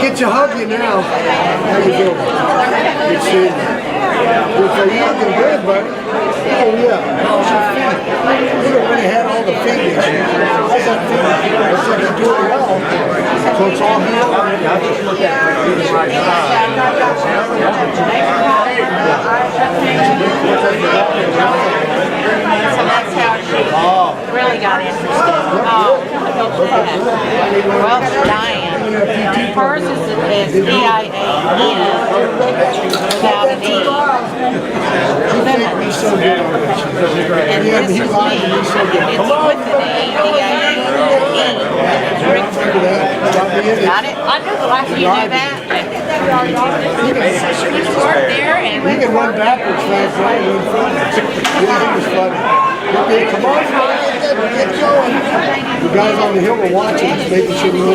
get to hug you now. How you doing? Good seeing you. You're looking good, buddy. Oh, yeah. How's your feet? You don't really have all the feet issues. How's that feet? Looks like you're doing well. So it's all healed? Yeah, I just look at it right So that's how she really got interested. Well, Diane. Hers is D-I-A-N without an E. He's so good on this. And this is me. It's with an E, D-I-A-N-E. Got it? I knew the last you knew that. So she was work there and you can run backwards fast, right? Run front. It was funny. Okay, come on, get going. The guys on the hill were watching, just making sure we were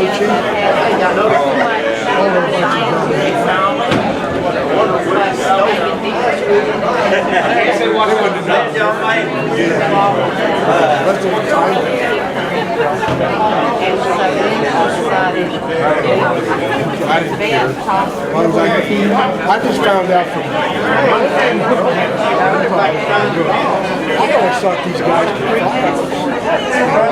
I just found out from I always thought these guys could fly.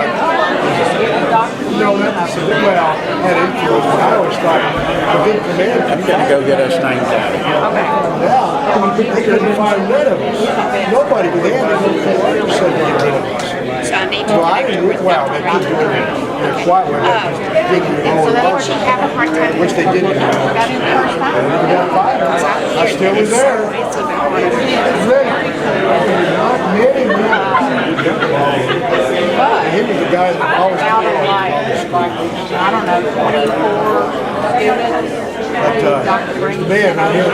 No, that's well, at 8 years, I always thought the big commander. I'm going to go get us names out. Yeah, they couldn't find rid of us. Nobody, but they had no coordinator said they rid of us. So I need to connect her with well, they could do it in a quiet way, digging your own motion, which they didn't do. got in the first time. I still was there. Ready. Not many He was the guy that always Out of I don't know, 24 students. But man, I hear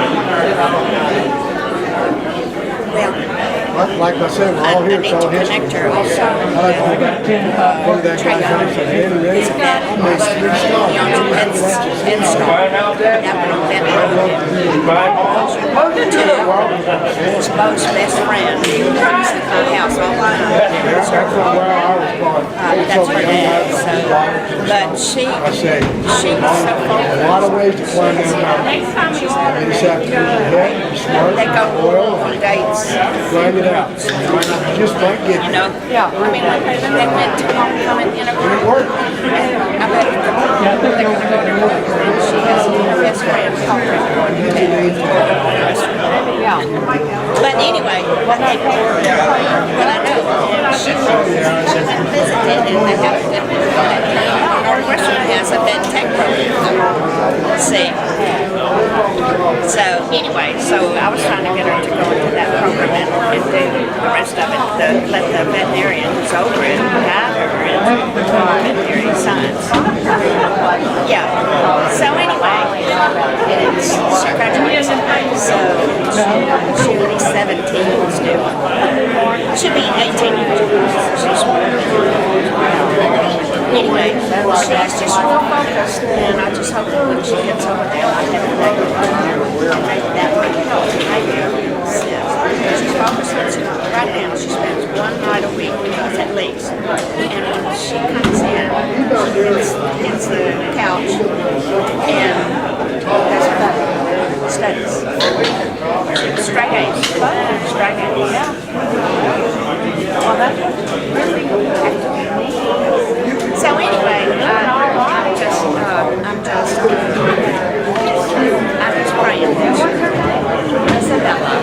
like I said, we're all here, it's all history. Connect her also. I like to go back to that guy's house and Andy Ray. He's 3 stars. It's Bo's best friend. He comes to my house all the time. That's where I was born. That's her dad. But she's so A lot of ways to climb that mountain. You just have to use your head, be smart, they go oil, on dates. grind it out. You just might get You know? Yeah. I mean, like, they went to homecoming in a group. work. I bet they're going to go to work. She has her best friend, yeah. But anyway, what I know, she went and visited, and they have a good Northwestern has a med tech program. See. So anyway, I was trying to get her to go into that program and do the rest of it. Let the veterinarian who's over it guide her into veterinary science. Yeah. So anyway, she graduates in May, so she'll be 17 still. She'll be 18 years old. Anyway, she's just real focused, and I just hope that when she gets over there, I can make that much help. She's focused right now. She spends 1 night a week at least, and when she comes in, hits the couch, and that's studies. Straight A's. Straight A's. Yeah. Well, that's really so anyway, I'm just praying that Isabella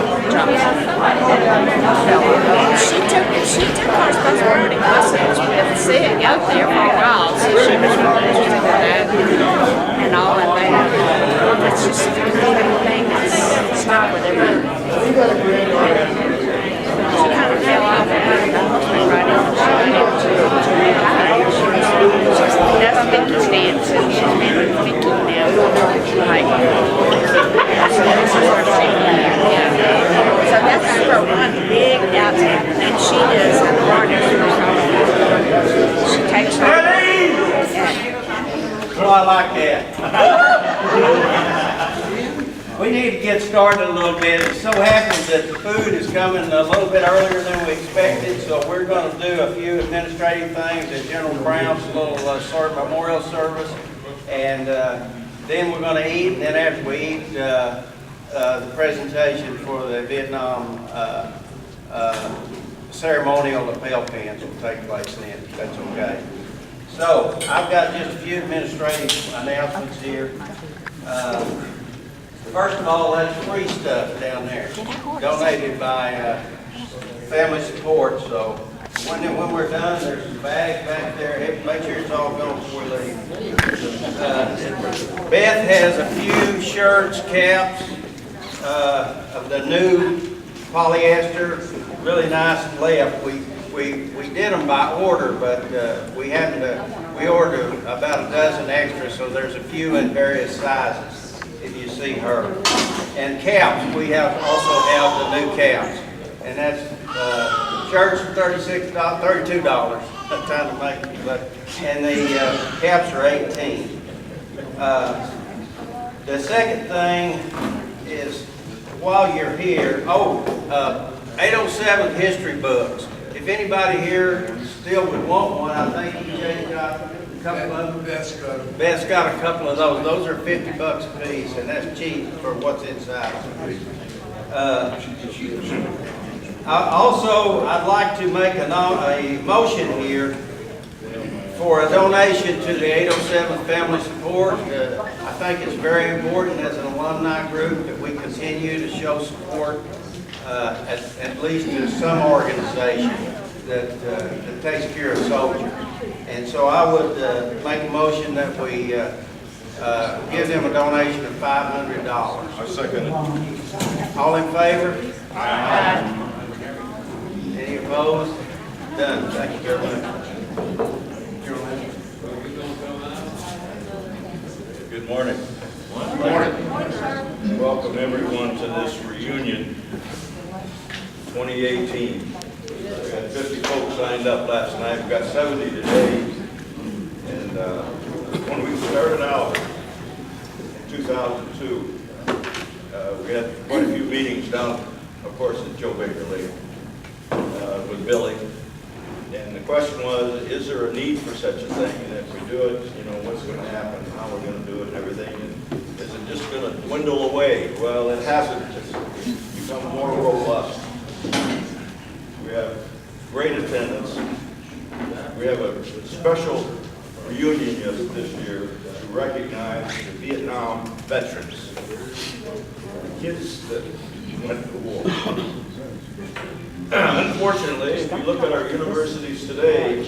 she took our responsibility buses with Sig out there for a while, so she was interested in that and all of that. It's just everything that's stopped with everything. She kind of fell off and the husband right that's Vicky's dance, and she's been with Vicky now. Like, so that's her one big outing, and she is an artist. She takes her. Well, I like that. We need to get started a little bit. It so happens that the food is coming a little bit earlier than we expected, so we're going to do a few administrative things at General Brown's little memorial service. And Then we're going to eat, and then after we eat, the presentation for the Vietnam ceremonial lapel pins will take place then, if that's okay. So, I've got just a few administrative announcements here. First of all, that's free stuff down there, donated by family support. So, when we're done, there's some bags back there. Make sure it's all gone before we leave. Beth has a few shirts, caps of the new polyester, really nice and left. We did them by order, but we ordered about a dozen extras, so there's a few in various sizes. If you see her, and caps, we also have the new caps, and that's shirts are $32. That time to make it, and the caps are $18. The second thing is, while you're here, 807 history books. If anybody here still would want one, I think EJ got a couple of them. Beth's got a couple of those. Those are $50 a piece, and that's cheap for what's inside. I'd like to make a motion here for a donation to the 807 Family Support. I think it's very important as an alumni group that we continue to show support at least to some organization that takes care of soldiers. And so I would make a motion that we give them a donation of $500. I second it. All in favor? Aye. Any opposed? Done. Thank you very much. Good morning. Good morning. Welcome everyone to this reunion 2018. We had 50 folks signed up last night. We got 70 today. And when we started out in 2002, we had quite a few meetings down, of course, at Joe Baker Lake with Billy. And the question was, is there a need for such a thing? And if we do it, you know, what's going to happen, how we're going to do it and everything. And is it just going to dwindle away? Well, it hasn't. It's become more robust. We have great attendance. We have a special reunion this year to recognize the Vietnam veterans, the kids that went to war. Unfortunately, if you look at our universities today,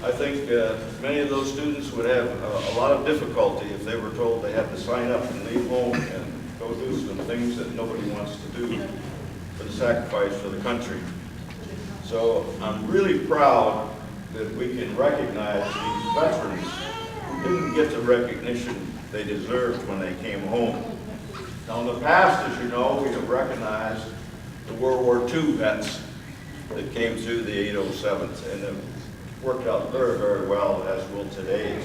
I think many of those students would have a lot of difficulty if they were told they had to sign up and leave home and go do some things that nobody wants to do for the sacrifice for the country. So I'm really proud that we can recognize these veterans who didn't get the recognition they deserved when they came home. Now in the past, as you know, we have recognized the World War II vets that came through the 807s, and it worked out very, very well, as will today's.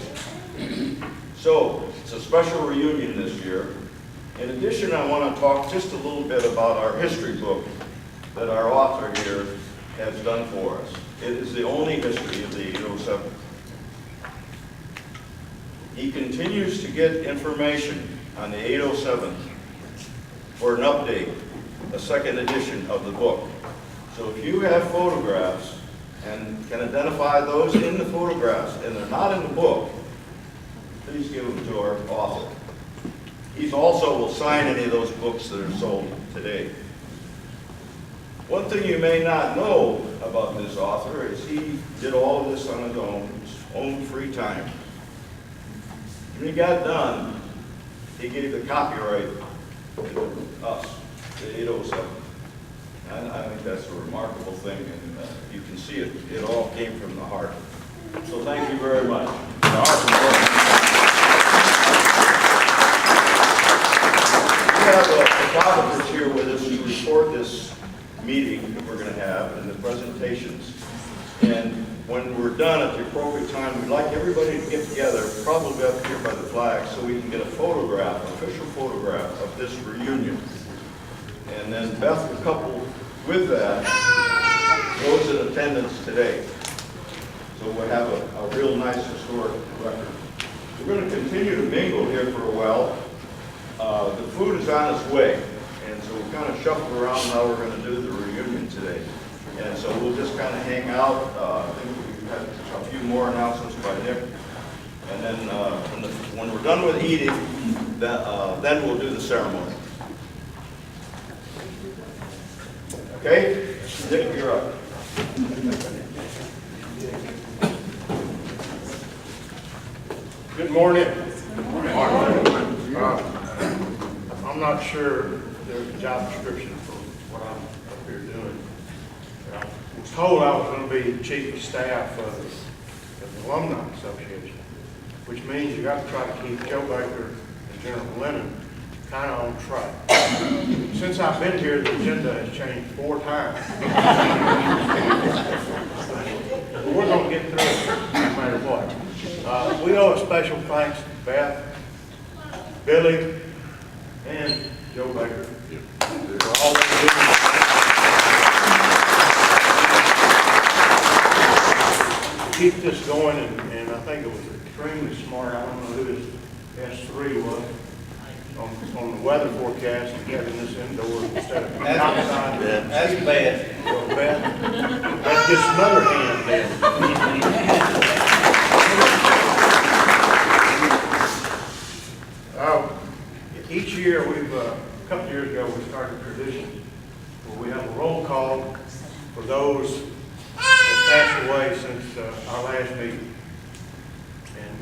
So, it's a special reunion this year. In addition, I want to talk just a little bit about our history book that our author here has done for us. It is the only history of the 807. He continues to get information on the 807 for an update, a second edition of the book. So if you have photographs and can identify those in the photographs and they're not in the book, please give them to our author. He also will sign any of those books that are sold today. One thing you may not know about this author is he did all of this on his own free time. When he got done, he gave the copyright to us, the 807. And I think that's a remarkable thing, and you can see it. It all came from the heart. So thank you very much. We have a photographer here with us to record this meeting that we're going to have and the presentations. And when we're done at the appropriate time, we'd like everybody to get together, probably up here by the flag, so we can get a photograph, an official photograph of this reunion. And then Beth will couple with that those in attendance today. So we'll have a real nice historic record. we're going to continue to mingle here for a while. The food is on its way, and so we kind of shuffled around how we're going to do the reunion today. And so we'll just kind of hang out. I think we have a few more announcements by Nick. And then when we're done with eating, then we'll do the ceremony. Okay? Nick, you're up. Good morning. I'm not sure there's a job description for what I'm up here doing. I was told I was going to be chief of staff of the Alumni Association, which means you got to try to keep Joe Baker and General Lennon kind of on track. Since I've been here, the agenda has changed 4 times. But we're going to get through it no matter what. We owe a special thanks to Beth, Billy, and Joe Baker for all they do. Keep this going, and I think it was extremely smart. I don't know who this S3 was on the weather forecast and having this indoors instead of outside. That's bad. Well, Beth, that's just another hand there. Each year, a couple of years ago, we started a tradition where we have a roll call for those that passed away since our last meeting. And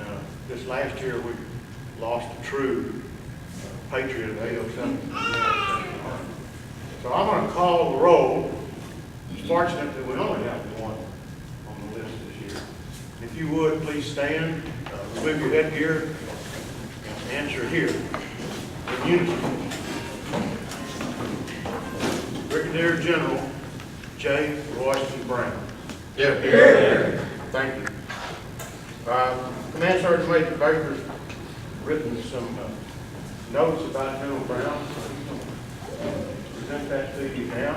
this last year, we lost a true patriot of 807. So I'm going to call the roll. It's fortunate that we only have one on the list this year. If you would, please stand, remove your headgear, and answer here. In unison. Brigadier General J. Royston Brown. Here. Thank you. Command Sergeant Major Baker's written some notes about General Brown. Present that to you now.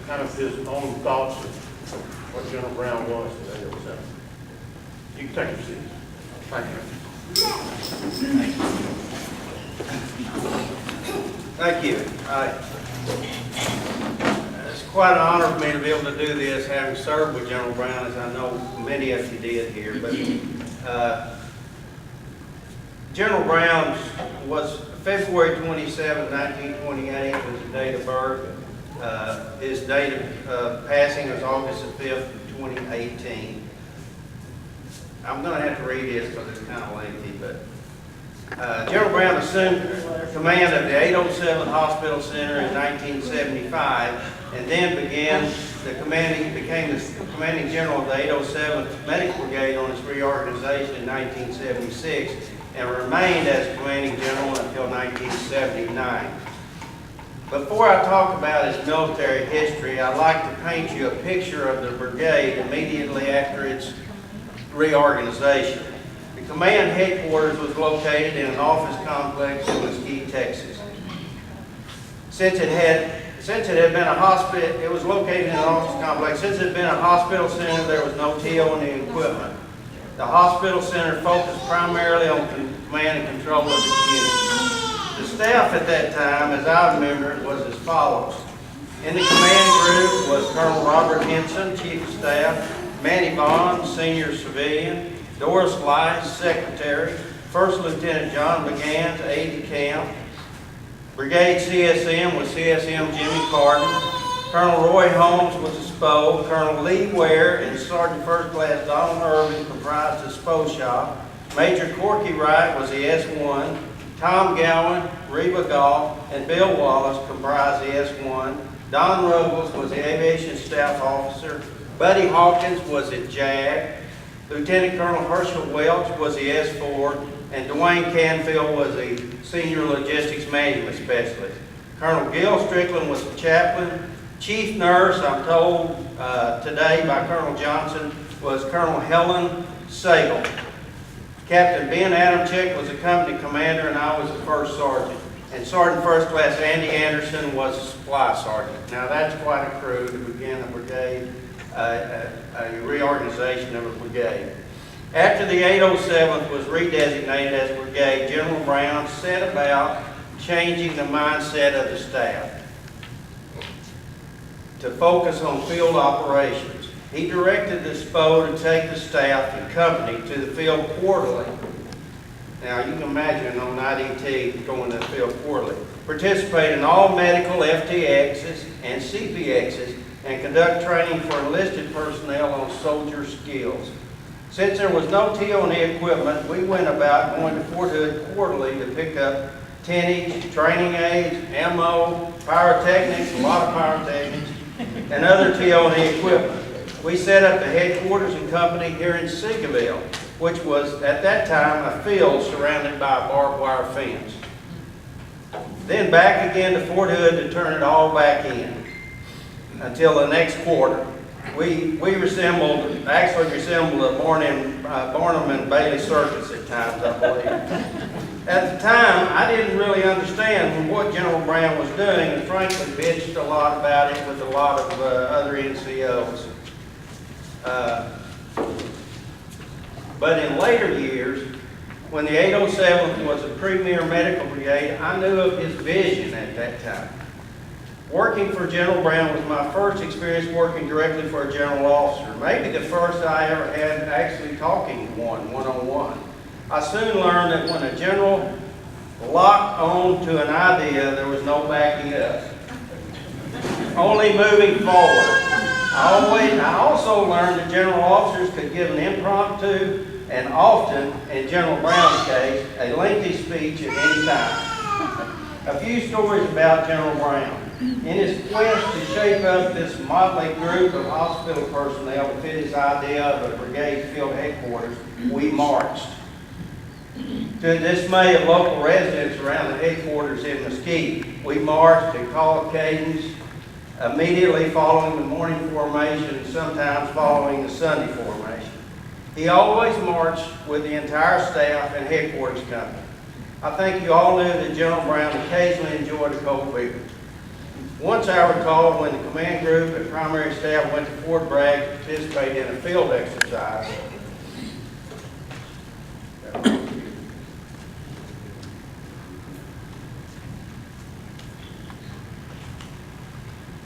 Kind of his own thoughts of what General Brown was today. You can take your seats. Thank you. Thank you. It's quite an honor for me to be able to do this, having served with General Brown, as I know many of you did here. But General Brown was February 27, 1928 was his date of birth. His date of passing was August the 5th, 2018. I'm going to have to read this because it's kind of lengthy, but General Brown assumed command of the 807 Hospital Center in 1975, and then became the commanding general of the 807th Medical Brigade on its reorganization in 1976, and remained as commanding general until 1979. Before I talk about his military history, I'd like to paint you a picture of the brigade immediately after its reorganization. The command headquarters was located in an office complex in Mesquite, Texas. Since it had been a hospital, it was located in an office complex. Since it had been a hospital center, there was no TO in the equipment. The hospital center focused primarily on command and control of the community. The staff at that time, as I remember it, was as follows. In the command group was Colonel Robert Henson, Chief of Staff, Manny Vaughn, Senior Civilian, Doris Slice, Secretary, First Lieutenant John McGann, Aide-de-Camp. Brigade CSM was CSM Jimmy Carden. Colonel Roy Holmes was a SPO. Colonel Lee Ware and Sergeant First Class Donald Irvin comprised the SPO shop. Major Corky Wright was the S1. Tom Gowan, Reba Goff, and Bill Wallace comprised the S1. Don Ruggles was the Aviation Staff Officer. Buddy Hawkins was at JAG. Lieutenant Colonel Herschel Welch was the S4, and Dwayne Canfield was the Senior Logistics Management Specialist. Colonel Gil Strickland was the chaplain. Chief Nurse, I'm told today by Colonel Johnson, was Colonel Helen Sagal. Captain Ben Adamczyk was the company commander, and I was the first sergeant. And Sergeant First Class Andy Anderson was the supply sergeant. Now that's quite a crew to begin a brigade, a reorganization of a brigade. After the 807th was redesignated as brigade, General Brown set about changing the mindset of the staff to focus on field operations. He directed the SPO to take the staff and company to the field quarterly. Now you can imagine on IDT going to the field quarterly. Participate in all medical FTXs and CPXs and conduct training for enlisted personnel on soldier skills. Since there was no T&E equipment, we went about going to Fort Hood quarterly to pick up tonnage, training aids, ammo, pyrotechnics, a lot of pyrotechnics, and other T&E equipment. We set up the headquarters and company here in Seagoville, which was at that time a field surrounded by a barbed wire fence. Then back again to Fort Hood to turn it all back in until the next quarter. We actually resembled a Barnum and Bailey circus at times, I believe. At the time, I didn't really understand what General Brown was doing, and frankly bitched a lot about it with a lot of other NCOs. But in later years, when the 807th was a premier medical brigade, I knew of his vision at that time. Working for General Brown was my first experience working directly for a general officer. Maybe the first I ever had actually talking to one-on-one. I soon learned that when a general locked on to an idea, there was no backing up. Only moving forward. I also learned that general officers could give an impromptu and often, in General Brown's case, a lengthy speech at any time. A few stories about General Brown. In his quest to shape up this motley group of hospital personnel to fit his idea of a brigade field headquarters, we marched. To the dismay of local residents around the headquarters in Mesquite, we marched and called cadence immediately following the morning formation and sometimes following the Sunday formation. He always marched with the entire staff and headquarters company. I think you all knew that General Brown occasionally enjoyed a cold beer. Once I recall when the command group and primary staff went to Fort Bragg to participate in a field exercise.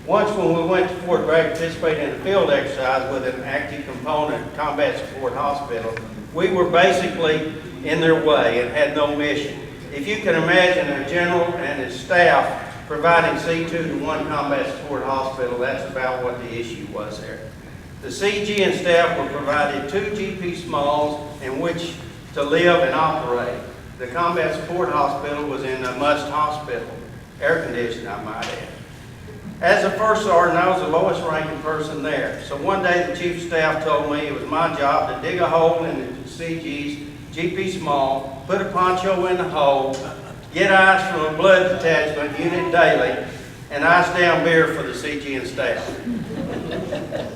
Once when we went to Fort Bragg to participate in a field exercise with an active component combat support hospital, we were basically in their way and had no mission. If you can imagine a general and his staff providing C2 to one combat support hospital, that's about what the issue was there. The CG and staff were provided 2 GP Smalls in which to live and operate. The combat support hospital was in a must hospital, air conditioned I might add. As a first sergeant, I was the lowest ranking person there. So one day the chief of staff told me it was my job to dig a hole in the CG's GP Small, put a poncho in the hole, get ice from a blood detachment unit daily, and ice down beer for the CG and staff.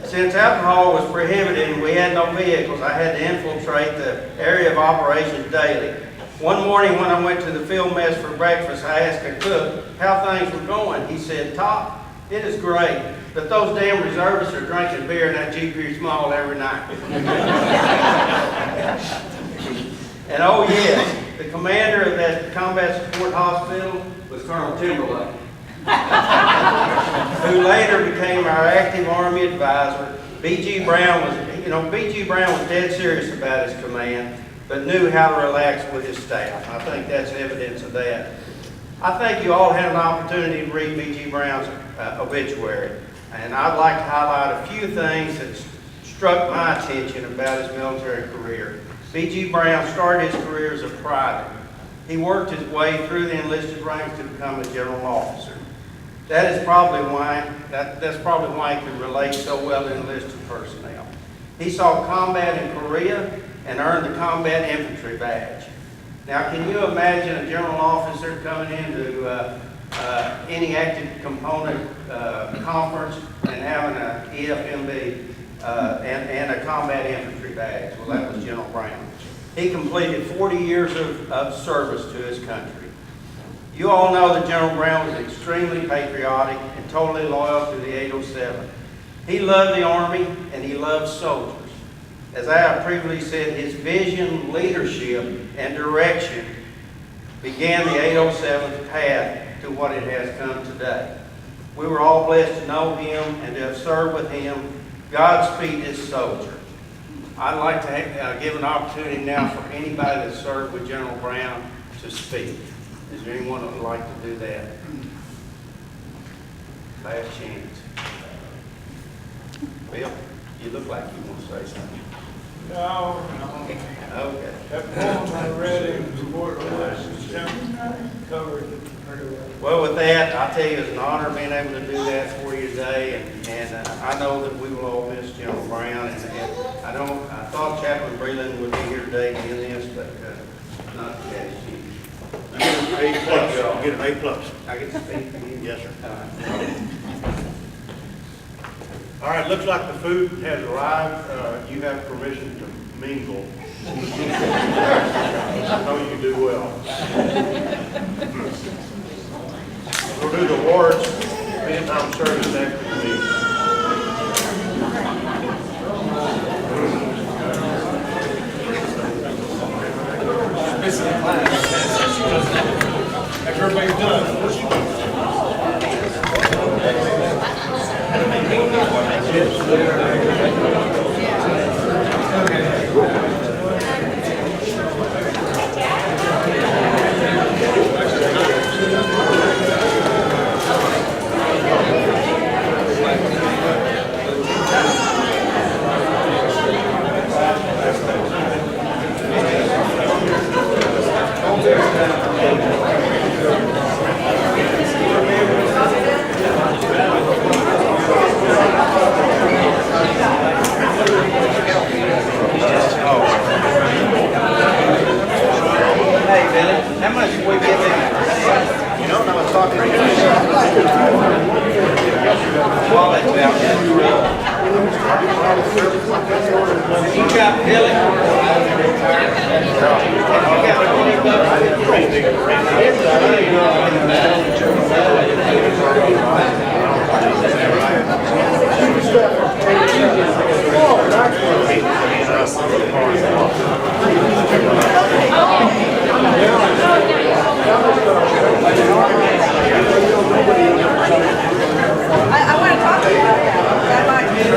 Since alcohol was prohibited and we had no vehicles, I had to infiltrate the area of operations daily. One morning when I went to the field mess for breakfast, I asked a cook how things were going. He said, "Top, it is great, but those damn reservists are drinking beer in that GP Small every night." And oh yes, the commander of that combat support hospital was Colonel Timberlake, who later became our active Army advisor. B.G. Brown was dead serious about his command, but knew how to relax with his staff. I think that's evidence of that. I think you all had an opportunity to read B.G. Brown's obituary, and I'd like to highlight a few things that struck my attention about his military career. B.G. Brown started his career as a private. He worked his way through the enlisted ranks to become a general officer. That's probably why he could relate so well to enlisted personnel. He saw combat in Korea and earned the combat infantry badge. Now, can you imagine a general officer coming into any active component conference and having an EFMB and a combat infantry badge? Well, that was General Brown. He completed 40 years of service to his country. You all know that General Brown was extremely patriotic and totally loyal to the 807. He loved the Army and he loved soldiers. As I have previously said, his vision, leadership, and direction began the 807th path to what it has come today. We were all blessed to know him and to have served with him. Godspeed this soldier. I'd like to give an opportunity now for anybody that served with General Brown to speak. Is there anyone that would like to do that? Last chance. Bill, you look like you want to say something. No, Okay. that poem I read in the Board of Elections covered it pretty well. Well, with that, I tell you, it's an honor being able to do that for you today, and I know that we will all miss General Brown, and I thought Chaplain Breland would be here today to do this, but not today. A plus, y'all. Get an A plus. I get to speak for you? Yes, sir. All right. All right, looks like the food has arrived. You have permission to mingle. I know you do well. We'll do the awards, Vietnam service after the meeting. After everybody's done. Hey, Billy, how much did we get in? You know, I was talking to you. While that's out there. You got Billy. I want to talk to you about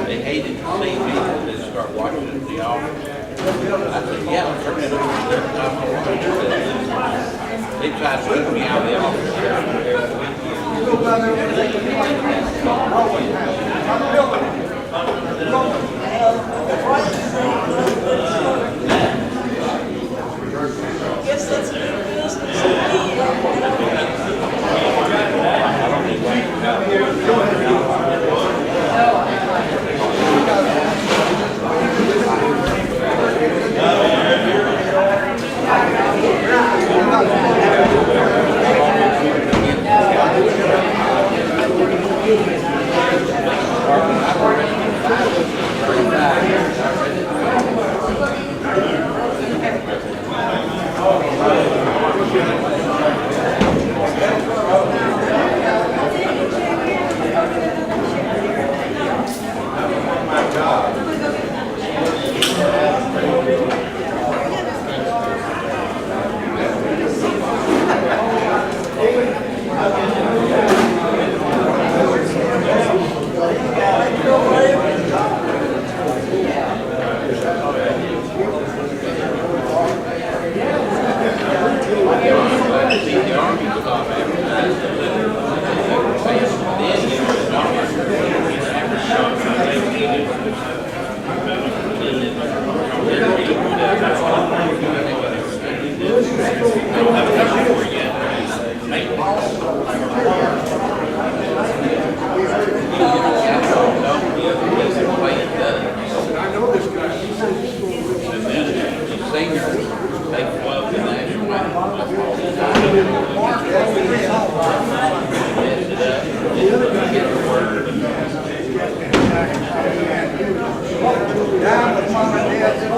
They hated to see me and start watching the office. I said, yeah, turn it over. They tried to put me out of the Guess that's good business. office. I got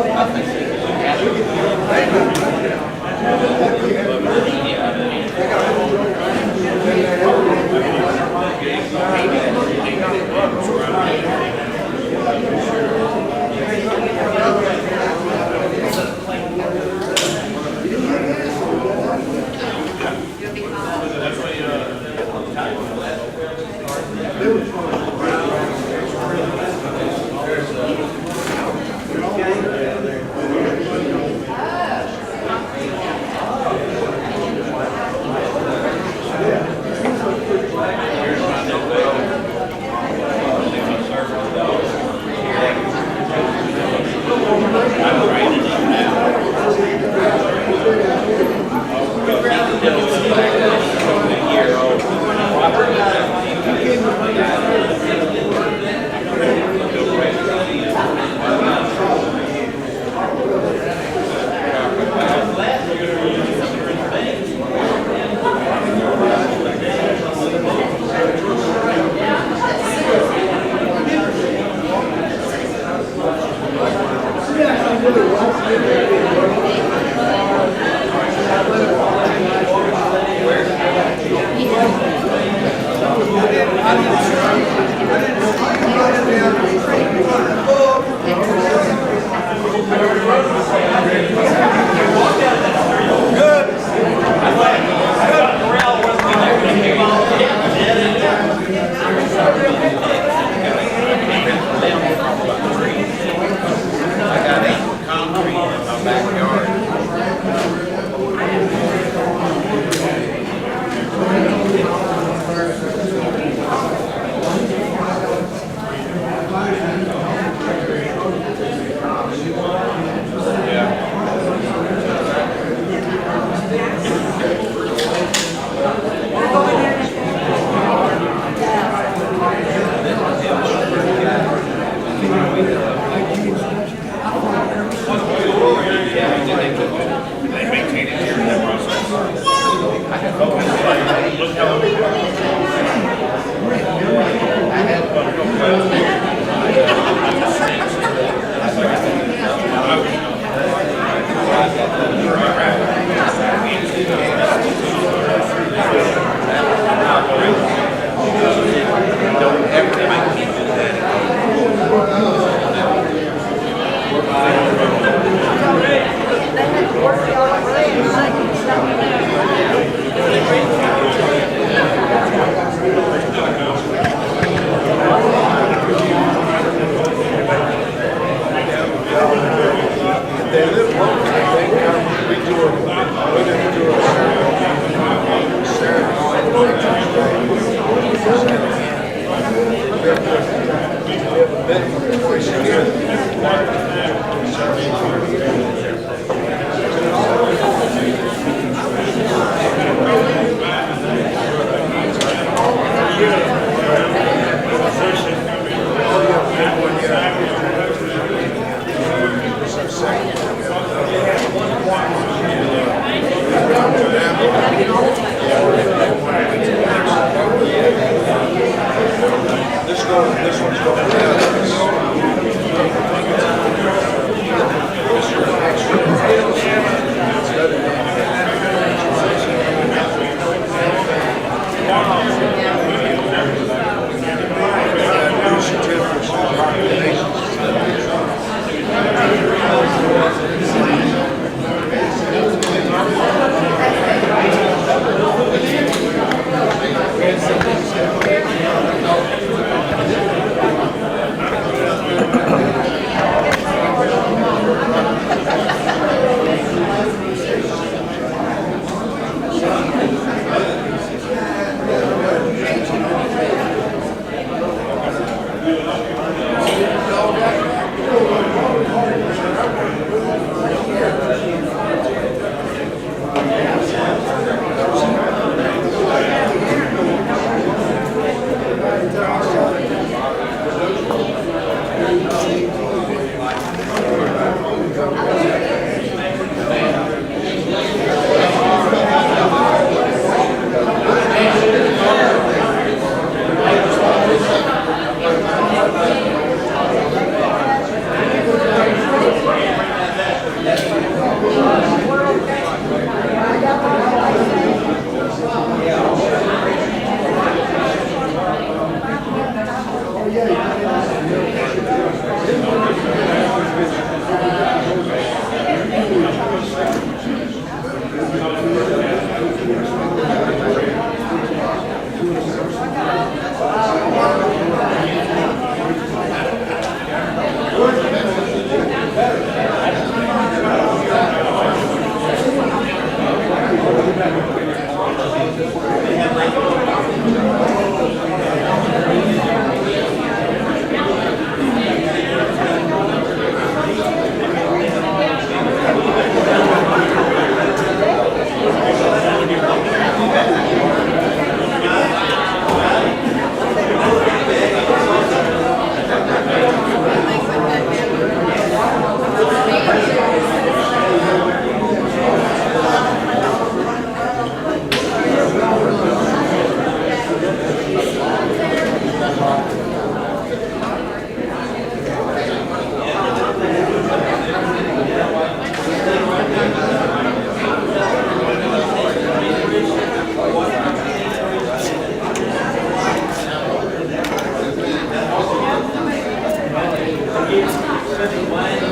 concrete in my back.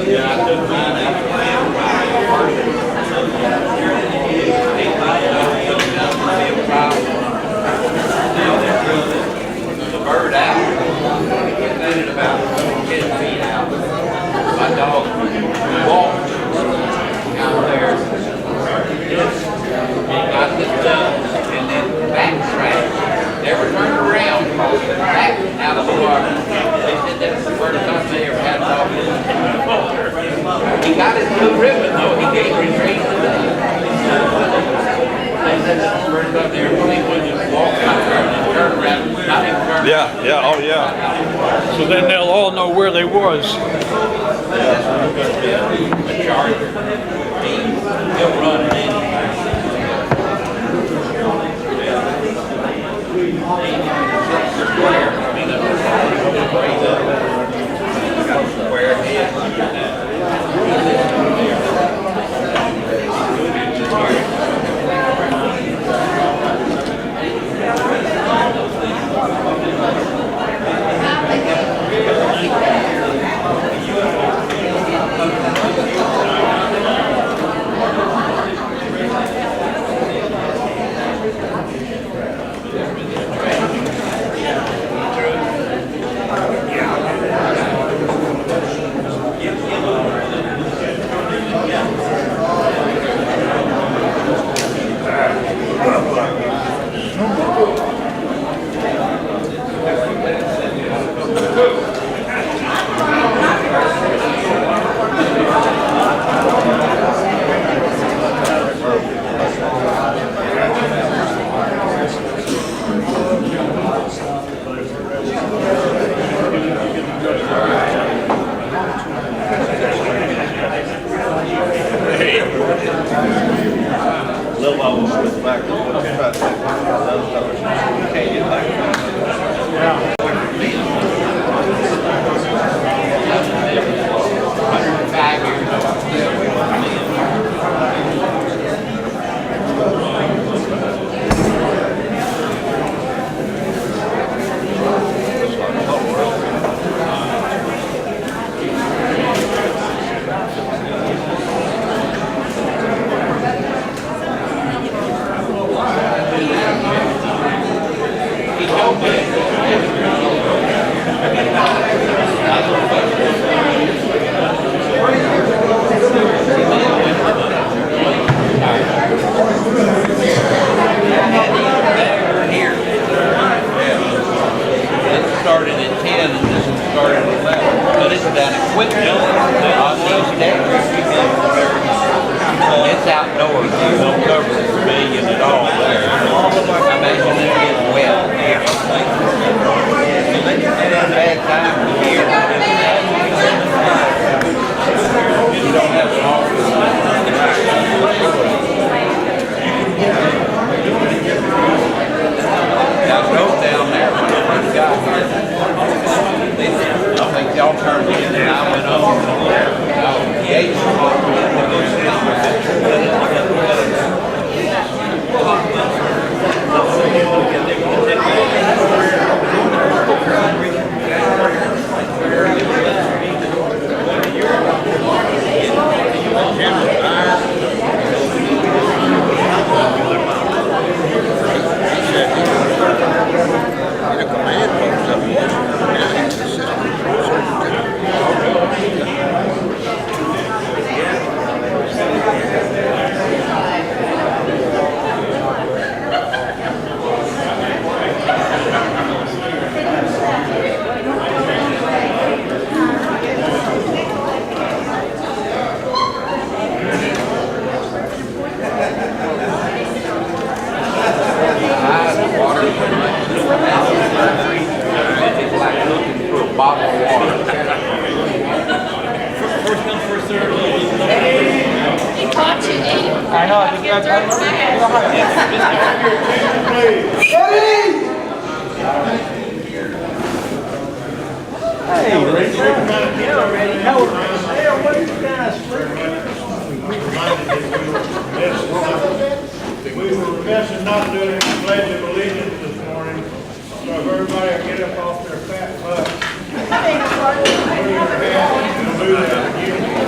Yeah, I took mine out. The bird out. We let it about 10 feet out. My dog walked out there. Got this done and then backtracked. Never turned around. Back out of the water. They said that's the first time they ever had a dog. He got his blue ribbon though. He gave his reason today. They said that's the first time they ever seen one just walk out there and then turn around. Not even turn around. Yeah, oh yeah. So then they'll all know where they was. A charger. He'll run it in. Square. I mean, square head. Little I was with back to what you tried to say. You can't get back. Started at 10 and this one started at 11. But it's done a quick jump on these days. It's outdoors. You don't cover the pavilion at all there. I imagine it's getting wet. It's a bad time of year. You don't have an office. I drove down there when I first got here. I think y'all turned in and I went over. The agent called me to go We were remiss in not doing a pledge of allegiance this morning, so if everybody will get up off their fat butts. We'll do that again.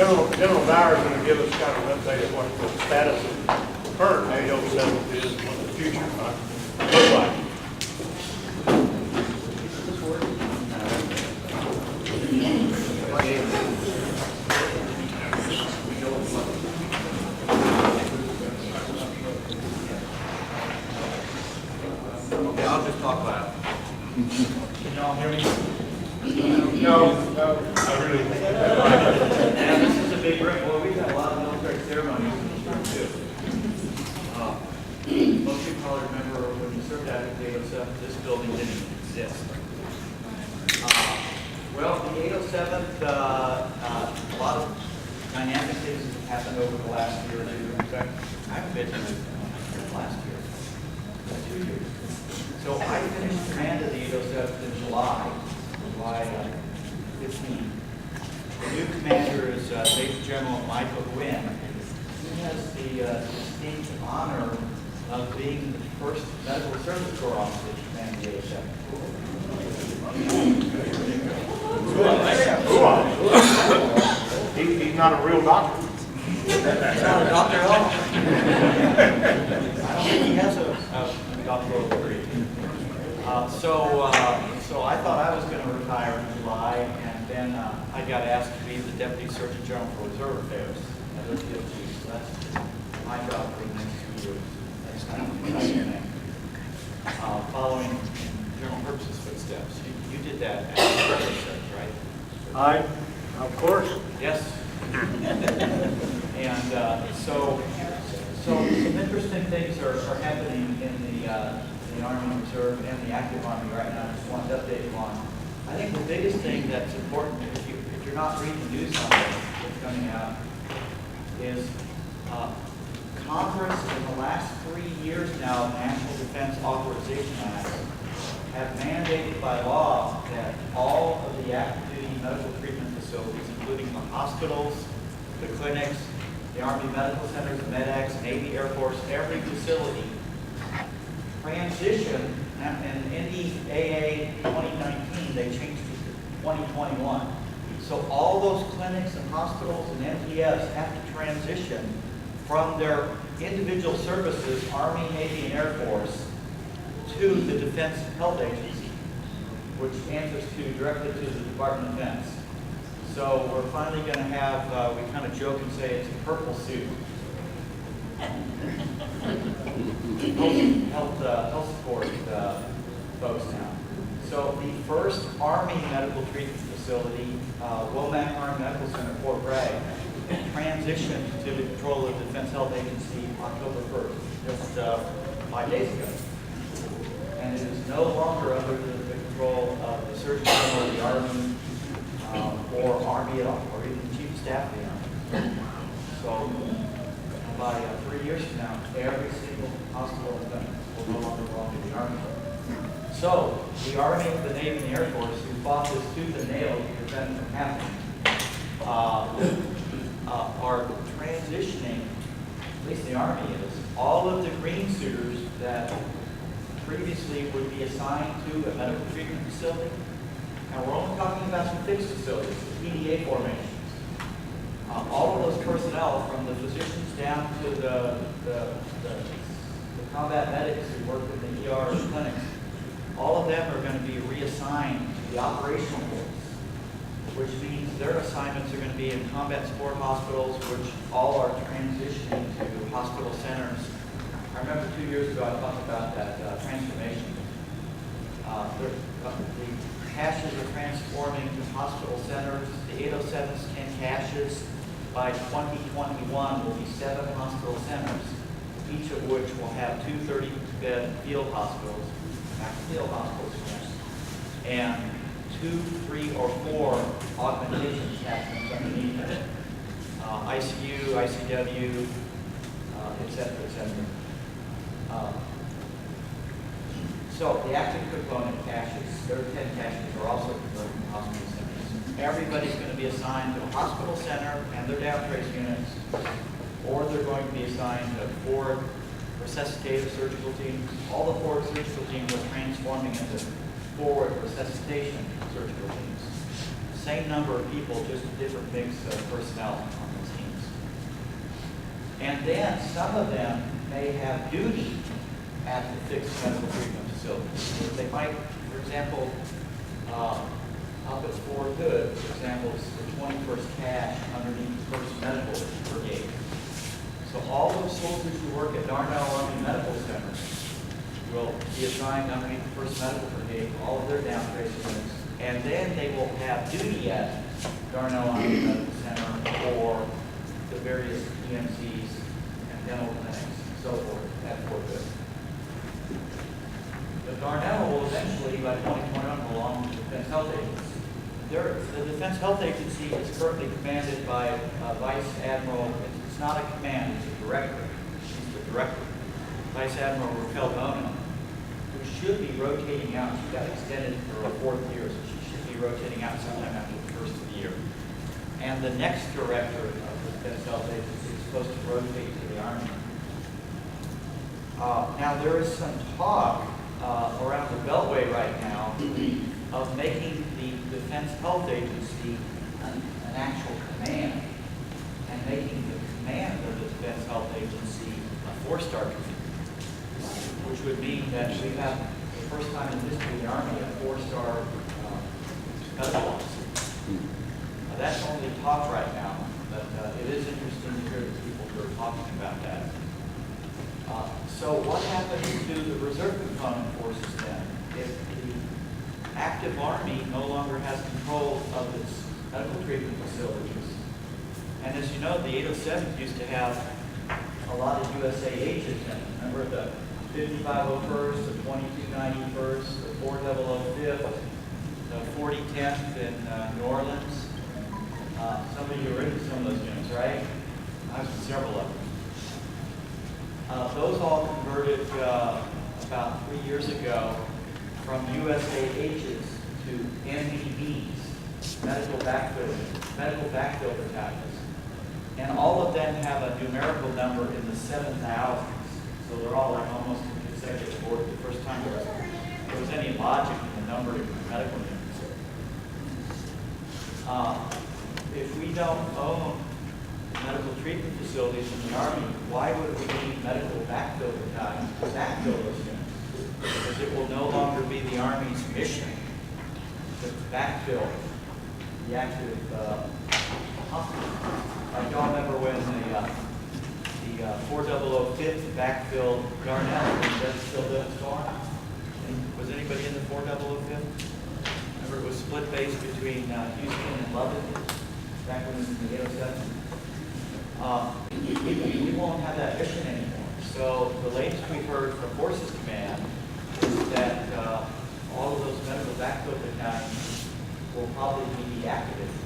General Dyer's going to give us kind of an update of what the status of the current 807 is and what the future might look like. Okay, I'll just talk loud. Can y'all hear me? No, I really. Now, this is a big room. Well, we've had a lot of military ceremonies in this room, too. Most of you probably remember when you served out at the 807, this building didn't exist. Well, the 807th, a lot of dynamic things have happened over the last year or two. In fact, I've been here last year, 2 years. So I finished command of the 807th in July 15. The new commander is Major General Michael Gwynn. He has the distinct honor of being the first medical service corps officer to command the 807th. He's not a real doctor. He's not a doctor at all. I don't think he has a doctoral degree. So I thought I was going to retire in July, and then I got asked to be the Deputy Surgeon General for Reserve Affairs at the DOT. So that's my job for the next 2 years. That's kind of an exciting thing. Following General Herbst's footsteps. You did that at the Reserve, right? Of course. Yes. And so some interesting things are happening in the Army Reserve and the active Army right now. I just wanted to update you on. I think the biggest thing that's important, if you're not reading the news on this that's coming out, is Congress in the last 3 years now, National Defense Authorization Act, have mandated by law that all of the active duty medical treatment facilities, including the hospitals, the clinics, the Army Medical Centers, the MEDEX, Navy, Air Force, every facility transition, and in the AA 2019, they changed it to 2021. So all those clinics and hospitals and MTFs have to transition from their individual services, Army, Navy, and Air Force, to the Defense Health Agency, which answers directly to the Department of Defense. So we're finally going to have, we kind of joke and say it's a purple suit. Health support folks now. So the first Army medical treatment facility, Womack Army Medical Center, Fort Bragg, transitioned to the control of the Defense Health Agency October 1st, just 5 days ago. And it is no longer under the control of the Surgeon General of the Army or Army at all, or even the Chief of Staff of the Army. So by 3 years from now, every single hospital and clinic will no longer belong to the Army. So the Army, the Navy, and the Air Force, who fought this tooth and nail to prevent it from happening, are transitioning, at least the Army is, all of the green suitors that previously would be assigned to a medical treatment facility. And we're only talking about some fixed facilities, the PDA formations. All of those personnel, from the physicians down to the combat medics who work in the ER clinics, all of them are going to be reassigned to the operational force, which means their assignments are going to be in combat support hospitals, which all are transitioning to hospital centers. I remember 2 years ago I talked about that transformation. The caches are transforming to hospital centers. The 807s and caches by 2021 will be 7 hospital centers, each of which will have 2 30-bed field hospitals, field hospitals, and 2, 3, or 4 augmentation attachments underneath it. ICU, ICW, et cetera, et cetera. So the active component caches, there are 10 caches, are also converted to hospital centers. Everybody's going to be assigned to a hospital center and their down trace units, or they're going to be assigned to forward resuscitative surgical teams. All the forward surgical teams are transforming into forward resuscitation surgical teams. same number of people, just a different mix of personnel on the teams. And then some of them may have duty at the fixed medical treatment facilities. They might, for example, up at Fort Hood, for example, is the 21st Cash underneath the 1st Medical Brigade. So all those soldiers who work at Darnell Army Medical Center will be assigned underneath the 1st Medical Brigade, all of their down trace units, and then they will have duty at Darnell Army Medical Center for the various EMCs and dental clinics and so forth at Fort Hood. But Darnell will eventually, by 2021, belong to the Defense Health Agency. The Defense Health Agency is currently commanded by Vice Admiral. It's not a command, it's a director. He's the director. Vice Admiral Raquel Bonin, who should be rotating out. She got extended for a 4th year, so she should be rotating out sometime after the 1st of the year. And the next director of the Defense Health Agency is supposed to rotate to the Army. Now, there is some talk around the Beltway right now of making the Defense Health Agency an actual command, and making the command of the Defense Health Agency a 4-star command, which would mean that we have, the first time in history of the Army, a 4-star medical officer. That's only talk right now, but it is interesting to hear the people who are talking about that. So what happens to the reserve component forces then? If the active Army no longer has control of its medical treatment facilities, and as you know, the 807s used to have a lot of USA agents in it. Remember the 5501st, the 2291st, the 4005th, the 4010th in New Orleans. Some of you are into some of those units, right? I was in several of them. Those all converted about 3 years ago from USAHs to MBBs, medical backfill battalions. And all of them have a numerical number in the 7,000s. So they're all like almost consecutive board. The first time there was any logic in the numbering of medical units. If we don't own medical treatment facilities in the Army, why would we need medical backfill battalions to backfill those units? Because it will no longer be the Army's mission to backfill the active hospitals. Y'all remember when the 4005th backfilled Darnell, was that still the storm? Was anybody in the 4005th? Remember it was split base between Houston and Lubbock back when it was in the 807? We won't have that mission anymore. So the latest we've heard from Forces Command is that all of those medical backfill battalions will probably be deactivated.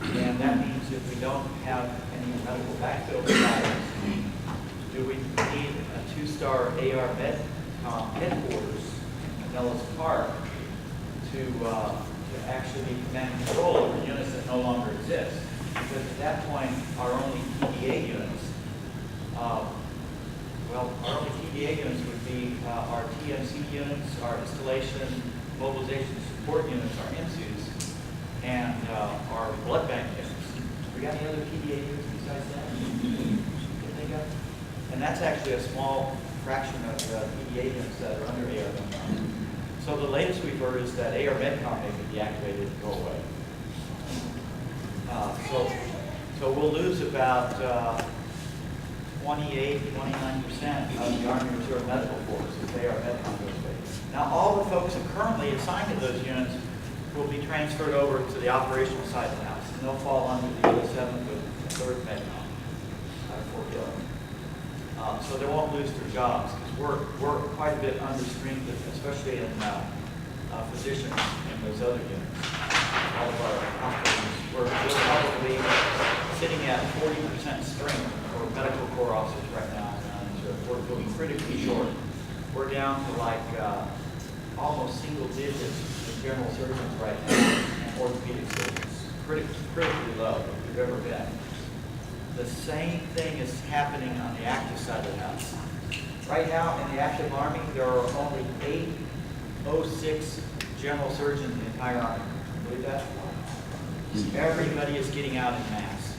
And that means if we don't have any medical backfill battalions, do we need a 2-star AR Medcom headquarters in Nellis Park to actually be command and control over units that no longer exist? Because at that point, our only PDA units, our only PDA units would be our TMC units, our installation, mobilization support units, our INSUs, and our blood bank units. We got any other PDA units besides that? Can you think of? And that's actually a small fraction of the PDA units that are under AR Medcom. So the latest we've heard is that AR Medcom may be deactivated and go away. So we'll lose about 28, 29% of the Army Reserve Medical Force if AR Medcom goes away. Now, all the folks currently assigned to those units will be transferred over to the operational side of the house, and they'll fall under the 807th or 3rd Medcom out of Fort Dillon. So they won't lose their jobs, because we're quite a bit understreamed, especially in physicians in those other units. All of our hospitals, we're probably sitting at 40% strength for medical corps officers right now. We're going critically short. We're down to like almost single digits in general surgeons right now and orthopedic surgeons. Critically low if we've ever been. The same thing is happening on the active side of the house. Right now in the active Army, there are only 806 general surgeons in the entire Army. Believe that? Everybody is getting out in mass.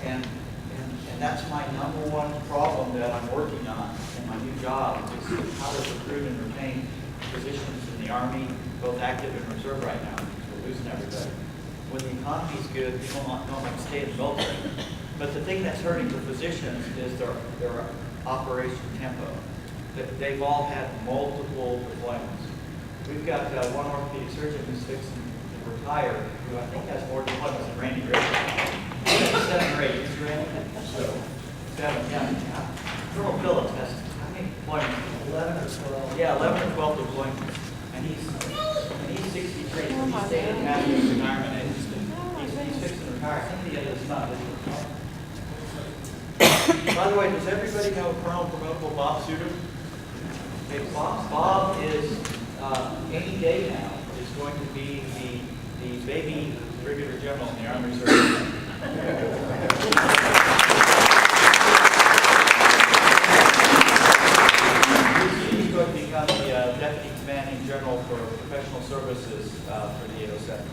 And that's my number one problem that I'm working on in my new job, is how to recruit and retain positions in the Army, both active and reserve right now, because we're losing everybody. When the economy's good, people don't want to stay in the military. But the thing that's hurting the physicians is their operation tempo. They've all had multiple deployments. We've got one orthopedic surgeon who's fixing to retire, who I think has more deployments than Randy Gray. 7 or 8, is Randy? So, 7, yeah. Colonel Phillips has, how many deployments? 11 or 12. Yeah, 11 or 12 deployments. And he's 63, so he's staying past his retirement age. He's fixing to retire. I think the other is not. By the way, does everybody know Colonel Promotable Bob Suter? Okay, Bob is, any day now, is going to be the baby brigadier general in the Army Reserve. He's going to become the deputy commanding general for professional services for the 807.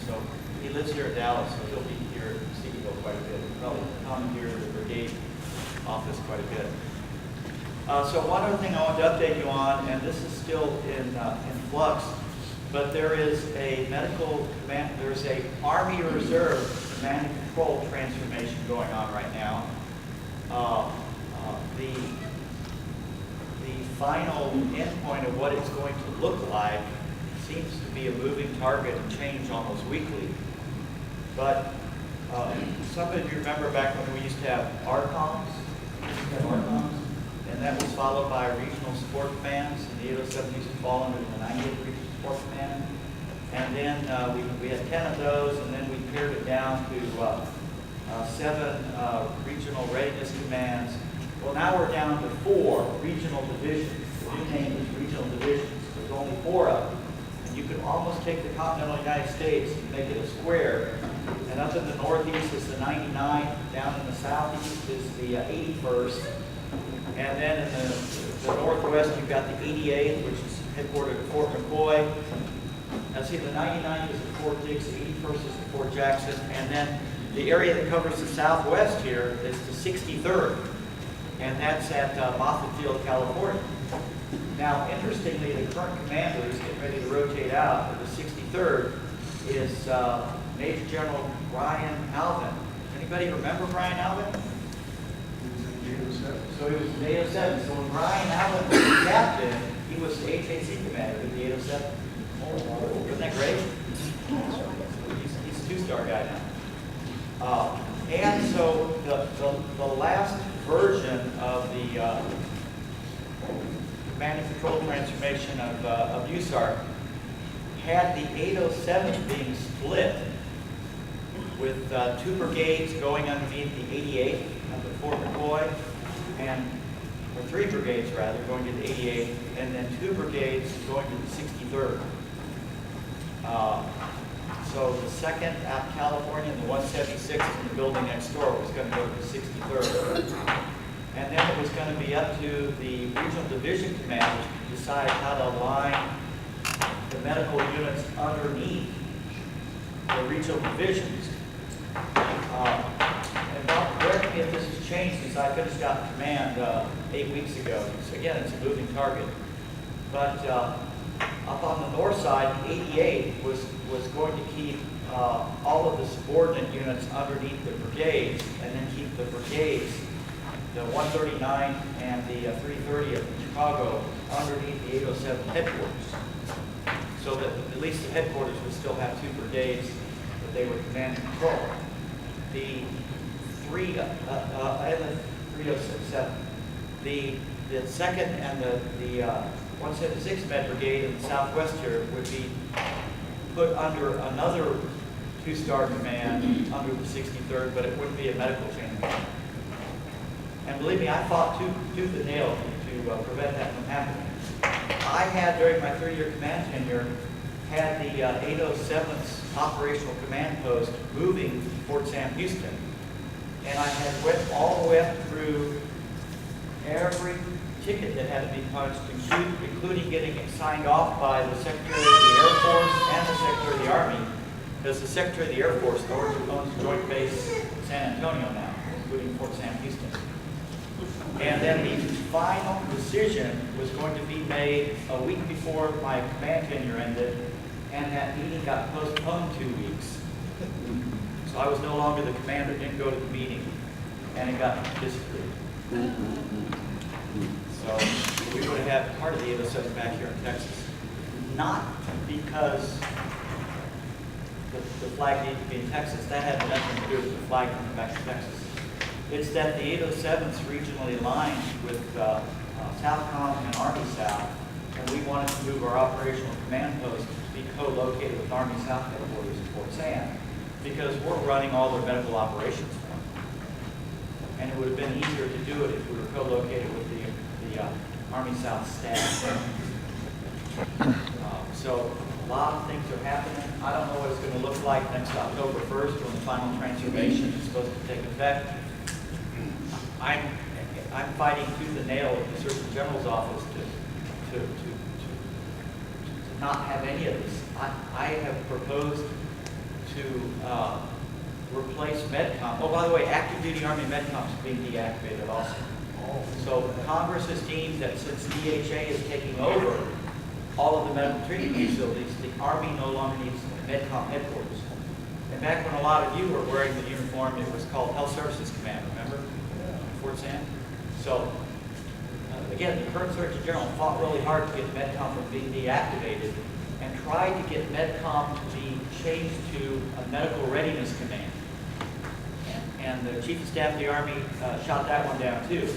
So he lives here in Dallas, so he'll be here at CEO quite a bit. He'll probably commandeer the brigade office quite a bit. So one other thing I want to update you on, and this is still in flux, but there is a medical command, there's a Army Reserve command and control transformation going on right now. The final endpoint of what it's going to look like seems to be a moving target and change almost weekly. But some of you remember back when we used to have RCOMs, and that was followed by regional support commands, and the 807 used to fall under the 98 regional support command. And then we had 10 of those, and then we pared it down to 7 regional readiness commands. Well, now we're down to 4 regional divisions. The new name is regional divisions. There's only 4 of them. And you can almost take the continental United States and make it a square. And up in the northeast is the 99, down in the southeast is the 81st. And then in the northwest, you've got the 88th, which is headquartered at Fort McCoy. Now see, the 99th is at Fort Dix, the 81st is at Fort Jackson, and then the area that covers the southwest here is the 63rd, and that's at Moffett Field, California. Now, interestingly, the current commander who's getting ready to rotate out for the 63rd is Major General Brian Alvin. Anybody remember Brian Alvin? So he was in the 807. So when Brian Allen was the captain, he was the HAC commander in the 807. Isn't that great? He's a 2-star guy now. And so the last version of the command and control transformation of USARC had the 807 being split with 2 brigades going underneath the 88th up at Fort McCoy, or 3 brigades rather, going to the 88th, and then 2 brigades going to the 63rd. So the 2nd out of California and the 176th in the building next door was going to go to the 63rd. And then it was going to be up to the regional division commanders to decide how to align the medical units underneath the regional divisions. And Bob, correct me if this has changed since I finished out in command 8 weeks ago. So again, it's a moving target. But up on the north side, 88 was going to keep all of the subordinate units underneath the brigades, and then keep the brigades, the 139 and the 330 of Chicago, underneath the 807 headquarters. So that at least the headquarters would still have 2 brigades that they would command and control. The 307, the 2nd and the 176 Med Brigade in the southwest here would be put under another 2-star command under the 63rd, but it wouldn't be a medical chain of command. And believe me, I fought tooth and nail to prevent that from happening. I had, during my 3-year command tenure, had the 807's operational command post moving to Fort Sam Houston. And I had went all the way up through every ticket that had to be punched, including getting it signed off by the Secretary of the Air Force and the Secretary of the Army, because the Secretary of the Air Force owns Joint Base San Antonio now, including Fort Sam Houston. And then the final decision was going to be made a week before my command tenure ended, and that meeting got postponed 2 weeks. So I was no longer the commander, didn't go to the meeting, and it got disapproved. So we would have had part of the 807 back here in Texas. Not because the flag needed to be in Texas. That had nothing to do with the flag coming back to Texas. It's that the 807's regionally aligned with Southcom and Army South, and we wanted to move our operational command post to be co-located with Army South headquarters in Fort Sam, because we're running all their medical operations from them. And it would have been easier to do it if we were co-located with the Army South staff. So a lot of things are happening. I don't know what it's going to look like next October 1st when the final transformation is supposed to take effect. I'm fighting tooth and nail with the Surgeon General's office to not have any of this. I have proposed to replace MedCom. Oh, by the way, active duty Army MedCom is being deactivated also. So Congress has deemed that since DHA is taking over all of the medical treatment facilities, the Army no longer needs MedCom headquarters. And back when a lot of you were wearing the uniform, it was called Health Services Command, remember? Fort Sam. So, again, the current Surgeon General fought really hard to get MedCom from being deactivated and tried to get MedCom to be changed to a Medical Readiness Command. And the Chief of Staff of the Army shot that one down too.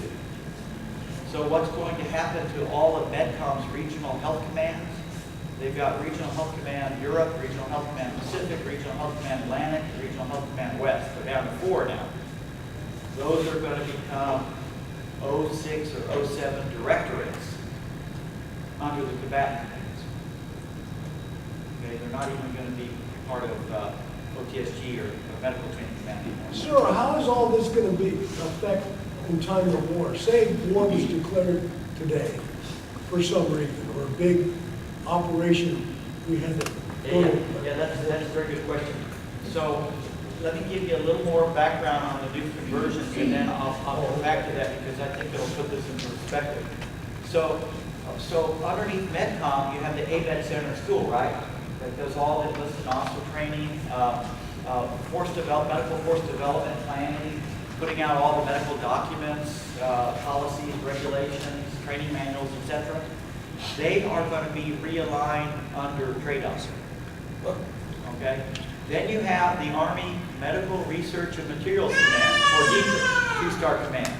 So what's going to happen to all of MedCom's regional health commands? They've got Regional Health Command Europe, Regional Health Command Pacific, Regional Health Command Atlantic, and Regional Health Command West. They're down to 4 now. Those are going to become 06 or 07 directorates under the combatant commands. Okay, they're not even going to be part of OTSG or Medical Training Command anymore. Sir, how is all this going to affect in time of war? Say war was declared today for some reason, or a big operation we had to go to. Yeah, that's a very good question. So let me give you a little more background on the new conversions, and then I'll come back to that because I think it'll put this in perspective. So underneath MedCom, you have the ABED Center School, right? That does all the enlisted officer training, medical force development planning, putting out all the medical documents, policies, regulations, training manuals, etc. They are going to be realigned under trade officer. Okay? Then you have the Army Medical Research and Materials Command, or DECA, 2-star command.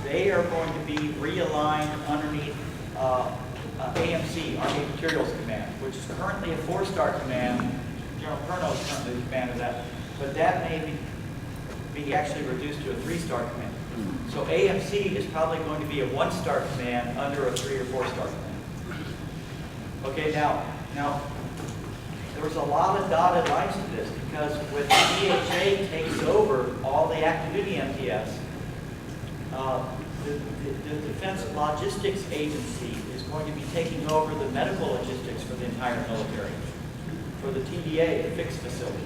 They are going to be realigned underneath AMC, Army Materials Command, which is currently a 4-star command. General Perno is currently the commander of that, but that may be actually reduced to a 3-star command. So AMC is probably going to be a 1-star command under a 3 or 4-star command. Okay, now there's a lot of dotted lines to this because when DHA takes over all the active duty MTS, the Defense Logistics Agency is going to be taking over the medical logistics for the entire military, for the TDA, the fixed facilities.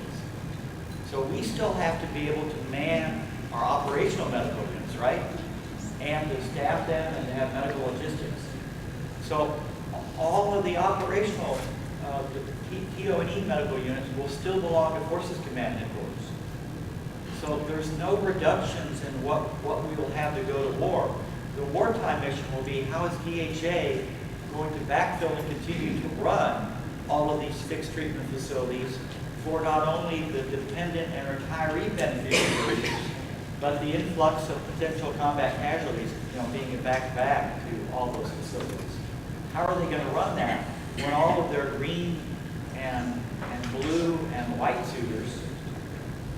So we still have to be able to man our operational medical units, right? And to staff them and to have medical logistics. So all of the operational the TO&E medical units will still belong to Forces Command Headquarters. So there's no reductions in what we will have to go to war. The wartime mission will be how is DHA going to backfill and continue to run all of these fixed treatment facilities for not only the dependent and retiree beneficiaries, but the influx of potential combat casualties, being back to all those facilities. How are they going to run that when all of their green and blue and white suiters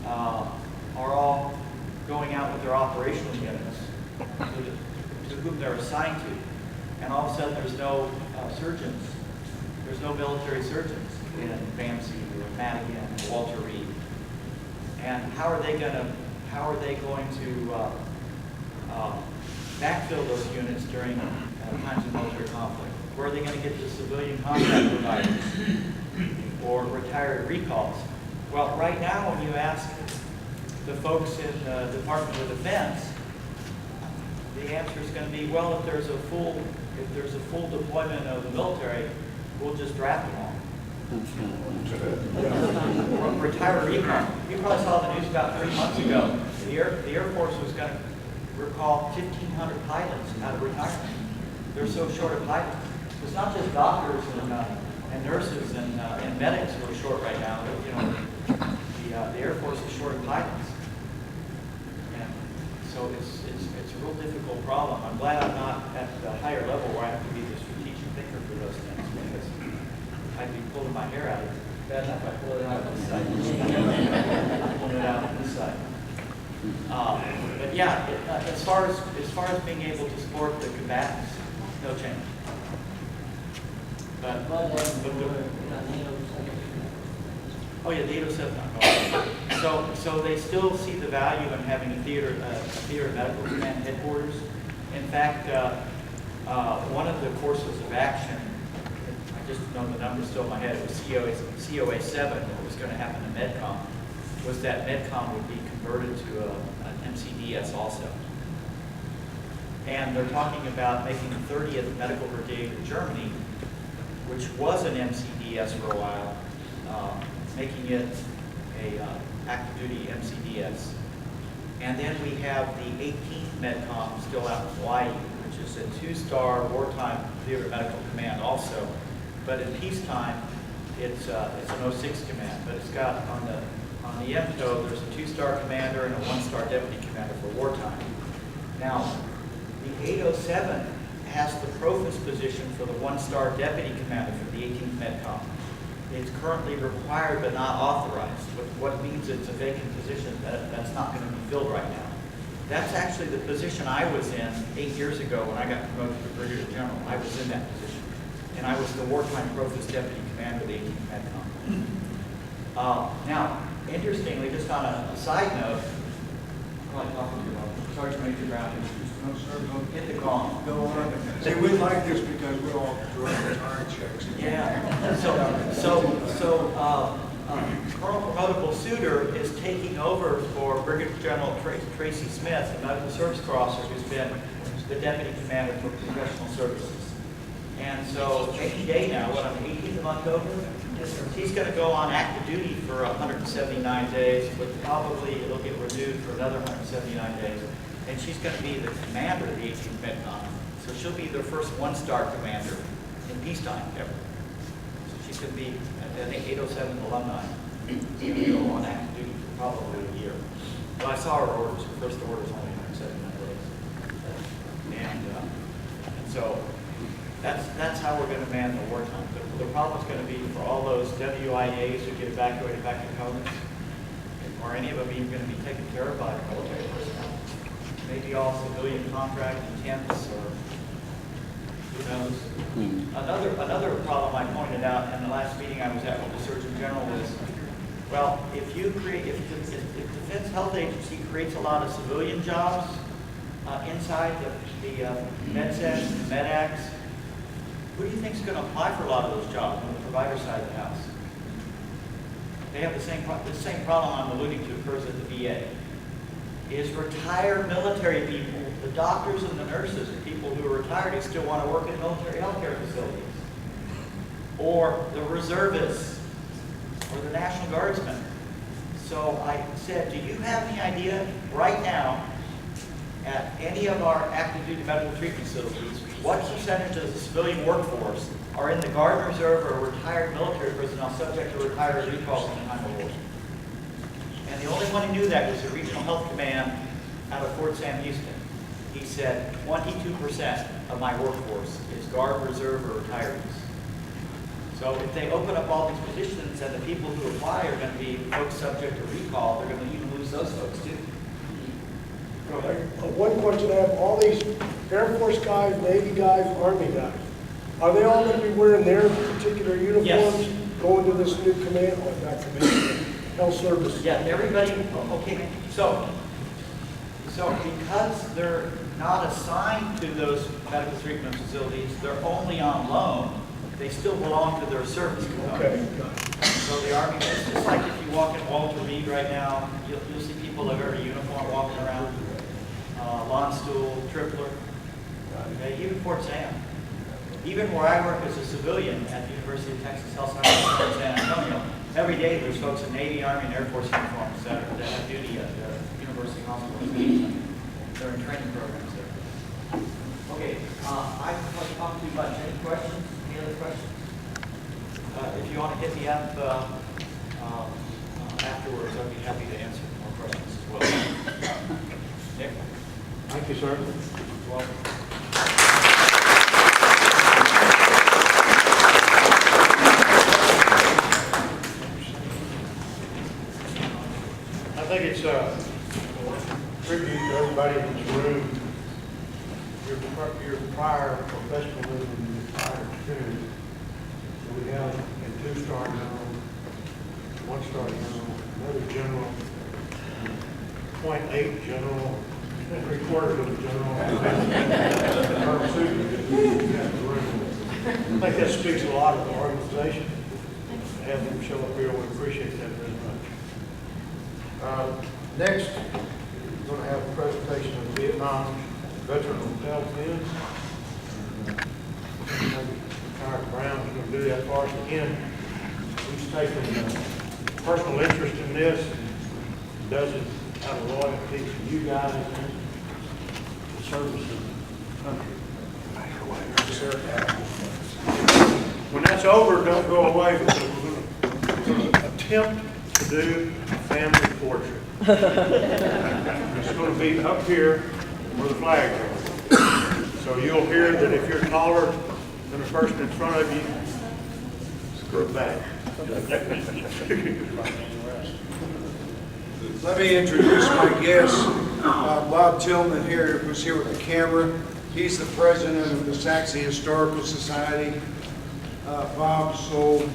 are all going out with their operational units to whom they're assigned to, and all of a sudden there's no surgeons, there's no military surgeons in Vamsey or Madigan or Walter Reed, and how are they going to backfill those units during times of military conflict? Where are they going to get the civilian contract providers or retired recalls? Well, right now, when you ask the folks in the Department of Defense, the answer is going to be, well, if there's a full deployment of the military, we'll just draft them all. Retired recall. You probably saw the news about 3 months ago. The Air Force was going to recall 1,500 pilots out of retirement. They're so short of pilots. It's not just doctors and nurses and medics who are short right now. You know, the Air Force is short of pilots. And so it's a real difficult problem. I'm glad I'm not at the higher level where I have to be the strategic thinker for those things, because I'd be pulling my hair out. Bad enough I pull it out of this side. I'm pulling it out of this side. But yeah, as far as being able to support the combatants, no change. But oh yeah, the 807. So they still see the value in having a theater medical command headquarters. In fact, one of the courses of action, I just know the number still in my head, it was COA 7, what was going to happen in MedCom, was that MedCom would be converted to an MCDS also. And they're talking about making the 30th Medical Brigade in Germany, which was an MCDS for a while, making it a active duty MCDS. And then we have the 18th MedCom still out in Hawaii, which is a 2-star wartime theater medical command also. But in peacetime, it's an 06 command, but it's got on the MTO, there's a 2-star commander and a 1-star deputy commander for wartime. Now, the 807 has the provost position for the 1-star deputy commander for the 18th MedCom. It's currently required but not authorized, what means it's a vacant position that's not going to be filled right now. That's actually the position I was in 8 years ago when I got promoted to Brigadier General. I was in that position. And I was the wartime provost deputy commander of the 18th MedCom. Now, interestingly, just on a side note, I'm like talking to you, Sergeant Major Brown. No, sir, don't Hit the gong. go on. See, we like this because we're all doing time checks. Yeah. Colonel Promotable Suter is taking over for Brigadier General Tracy Smith, a medical service officer who's been the deputy commander for professional services. And so any day now, on the 18th of October, he's going to go on active duty for 179 days, but probably it'll get renewed for another 179 days. And she's going to be the commander of the 18th MedCom. So she'll be the first 1-star commander in peacetime ever. So she's going to be, I think, 807 alumni. She's going to go on active duty for probably a year. Well, I saw her orders. Her first order is only 179 days. And so that's how we're going to man the wartime. The problem is going to be for all those WIAs who get evacuated back to Covenants, or any of them even going to be taken care of by military personnel. Maybe all civilian contract temps, or who knows. Another problem I pointed out in the last meeting I was at with the Surgeon General was, well, if the Defense Health Agency creates a lot of civilian jobs inside the MedSec, MedAcs, who do you think is going to apply for a lot of those jobs on the provider side of the house? They have the same problem I'm alluding to occurs at the VA. Is retired military people, the doctors and the nurses, are people who are retired who still want to work in military healthcare facilities. Or the reservists, or the National Guardsmen. So I said, do you have any idea right now at any of our active duty medical treatment facilities what percentage of the civilian workforce are in the Guard and Reserve or retired military personnel subject to retired recall in time of war? And the only one who knew that was the Regional Health Command out of Fort Sam Houston. He said 22% of my workforce is Guard, Reserve, or retirees. So if they open up all these positions and the people who apply are going to be folks subject to recall, they're going to even lose those folks too. Go ahead. One question I have, all these Air Force guys, Navy guys, Army guys, are they all going to be wearing their particular uniforms? Yes. Going to this new command, or not command, health service? Yeah, everybody, okay, so So because they're not assigned to those medical treatment facilities, they're only on loan, they still belong to their service component. So the Army, it's just like if you walk in Walter Reed right now, you'll see people that are in uniform walking around, lawn stool, tripler, okay, even Fort Sam. Even where I work as a civilian at the University of Texas Health Science in San Antonio, every day there's folks in Navy, Army, and Air Force uniforms that have duty at the University Hospital. They're in training programs there. Okay, I haven't talked too much. Any questions? Any other questions? If you want to hit me up afterwards, I'd be happy to answer more questions as well. Nick? Thank you, sir. Welcome. I think it's a tribute to everybody in this room, your prior professionalism, your prior experience. So we have a 2-star general, 1-star general, another general, 0.8 general, 3/4 of a general. I think that speaks a lot of the organization. To have them show up here, we appreciate that very much. Next, we're going to have a presentation of Vietnam Veteran Hotel Inn. Retired Brown is going to do that for us again. He's taken personal interest in this and does it out of loyalty to you guys and the service of the country. When that's over, don't go away because we're going to attempt to do a family portrait. It's going to be up here where the flag is. So you'll hear that if you're taller than the person in front of you, screw back. Let me introduce my guest, Bob Tillman here, who's here with the camera. He's the president of the Saxe Historical Society. Bob sold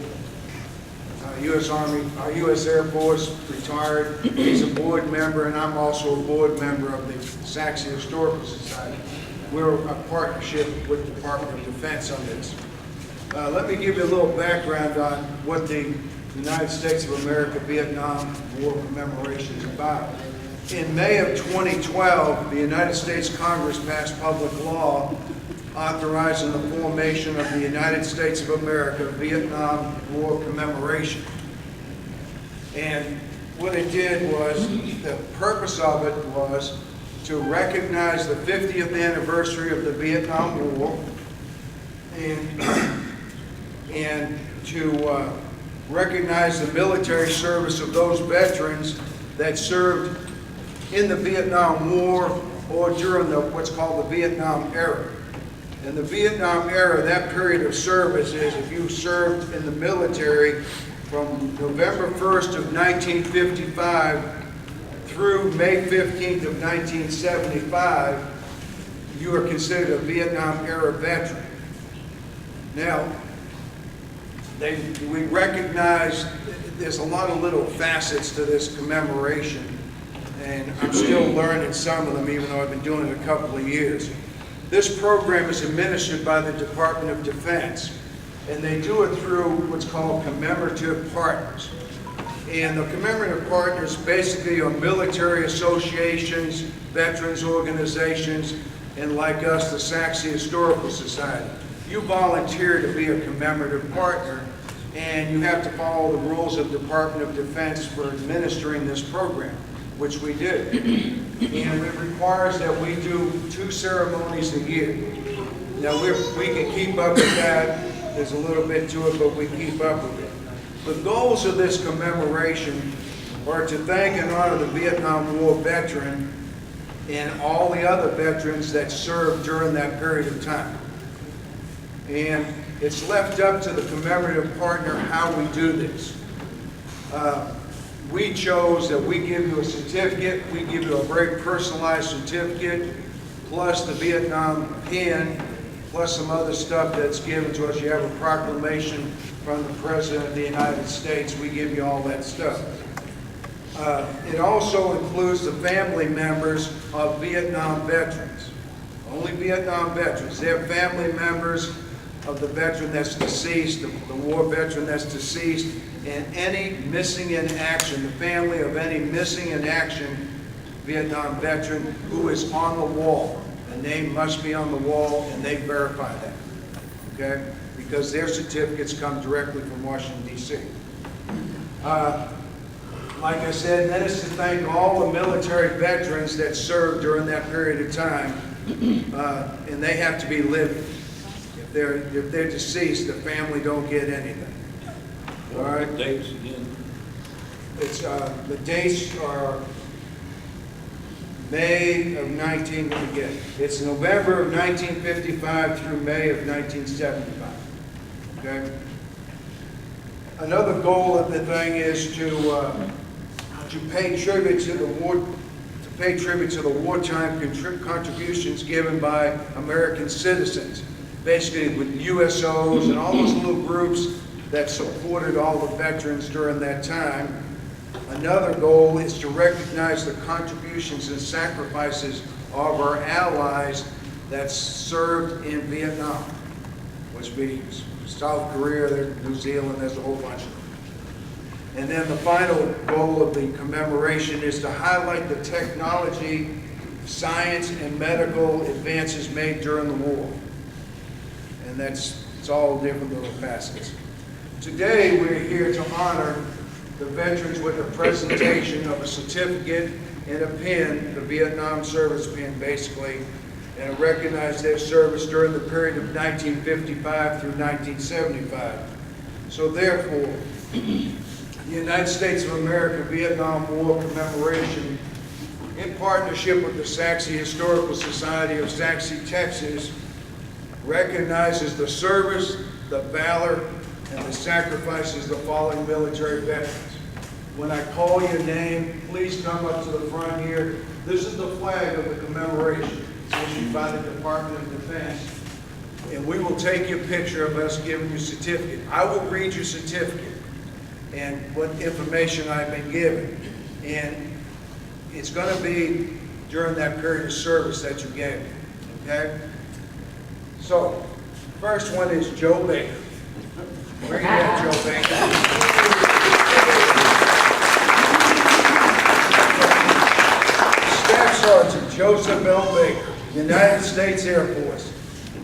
U.S. Army, U.S. Air Force, retired. He's a board member, and I'm also a board member of the Saxe Historical Society. We're a partnership with the Department of Defense on this. Let me give you a little background on what the United States of America Vietnam War commemoration is about. In May of 2012, the United States Congress passed public law authorizing the formation of the United States of America Vietnam War commemoration. And what it did was, the purpose of it was to recognize the 50th anniversary of the Vietnam War and to recognize the military service of those veterans that served in the Vietnam War or during what's called the Vietnam era. In the Vietnam era, that period of service is if you served in the military from November 1st of 1955 through May 15th of 1975, you are considered a Vietnam era veteran. Now, we recognize there's a lot of little facets to this commemoration, and I'm still learning some of them, even though I've been doing it a couple of years. This program is administered by the Department of Defense, and they do it through what's called commemorative partners. And the commemorative partners basically are military associations, veterans organizations, and like us, the Saxe Historical Society. You volunteer to be a commemorative partner, and you have to follow the rules of the Department of Defense for administering this program, which we do. And it requires that we do 2 ceremonies a year. Now, we can keep up with that. There's a little bit to it, but we keep up with it. The goals of this commemoration are to thank and honor the Vietnam War veteran and all the other veterans that served during that period of time. And it's left up to the commemorative partner how we do this. We chose that we give you a certificate, we give you a very personalized certificate, plus the Vietnam pin, plus some other stuff that's given to us. You have a proclamation from the President of the United States. We give you all that stuff. It also includes the family members of Vietnam veterans. Only Vietnam veterans. They're family members of the veteran that's deceased, the war veteran that's deceased, and any missing in action, the family of any missing in action Vietnam veteran who is on the wall. The name must be on the wall, and they verify that, okay? Because their certificates come directly from Washington, D.C. Like I said, that is to thank all the military veterans that served during that period of time, and they have to be living. If they're deceased, the family don't get anything. All right. Dates again. It's the dates are May of 19. Let me get it. It's November of 1955 through May of 1975. Okay. Another goal of the thing is to pay tribute to the war, to pay tribute to the wartime contributions given by American citizens, basically with USOs and all those little groups that supported all the veterans during that time. Another goal is to recognize the contributions and sacrifices of our allies that served in Vietnam, which means South Korea, New Zealand, there's a whole bunch of them. And then the final goal of the commemoration is to highlight the technology, science, and medical advances made during the war. And it's all different little facets. Today, we're here to honor the veterans with a presentation of a certificate and a pin, the Vietnam service pin, basically, and recognize their service during the period of 1955 through 1975. So therefore, the United States of America Vietnam War Commemoration, in partnership with the Saxe Historical Society of Saxe, Texas, recognizes the service, the valor, and the sacrifices of the following military veterans. When I call your name, please come up to the front here. This is the flag of the commemoration. It's issued by the Department of Defense. And we will take your picture of us giving you a certificate. I will read your certificate and what information I've been given. And it's going to be during that period of service that you gave me, okay? So, first one is Joe Baker. Where you at, Joe Baker? Staff Sergeant Joseph L. Baker, United States Air Force.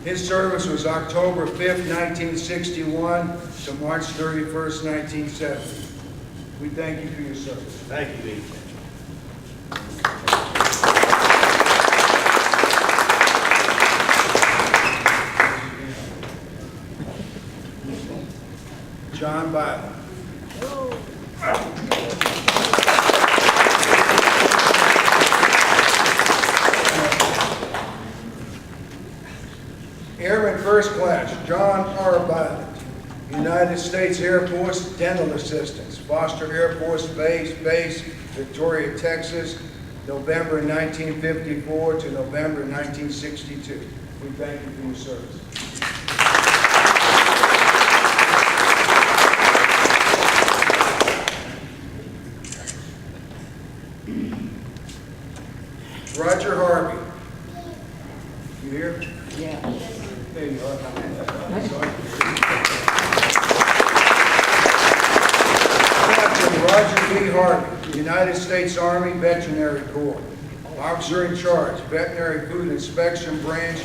His service was October 5th, 1961 to March 31st, 1970. We thank you for your service. Thank you, Dean. John Byron. Airman First Class, John R. Byron, United States Air Force Dental Assistance, Foster Air Force Base, Victoria, Texas, November 1954 to November 1962. We thank you for your service. Roger Harvey. You here? Yeah. There you are. Captain Roger B. Harvey, United States Army Veterinary Corps. Officer in charge, Veterinary Food Inspection Branch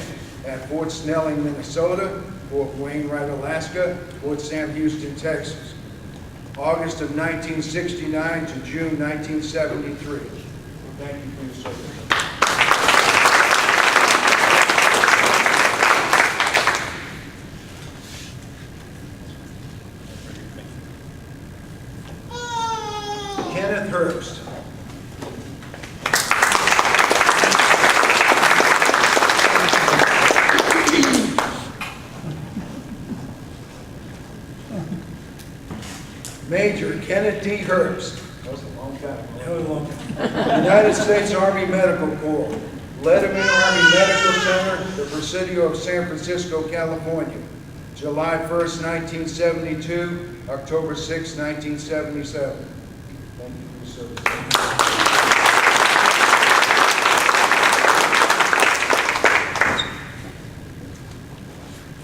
at Fort Snelling, Minnesota, Fort Wainwright, Alaska, Fort Sam Houston, Texas. August of 1969 to June 1973. Thank you for your service. Kenneth Herbst. Major Kenneth D. Herbst. That was a long time. That was a long time. United States Army Medical Corps. Letterman Army Medical Center, the Presidio of San Francisco, California. July 1st, 1972, October 6, 1977. Thank you for your service.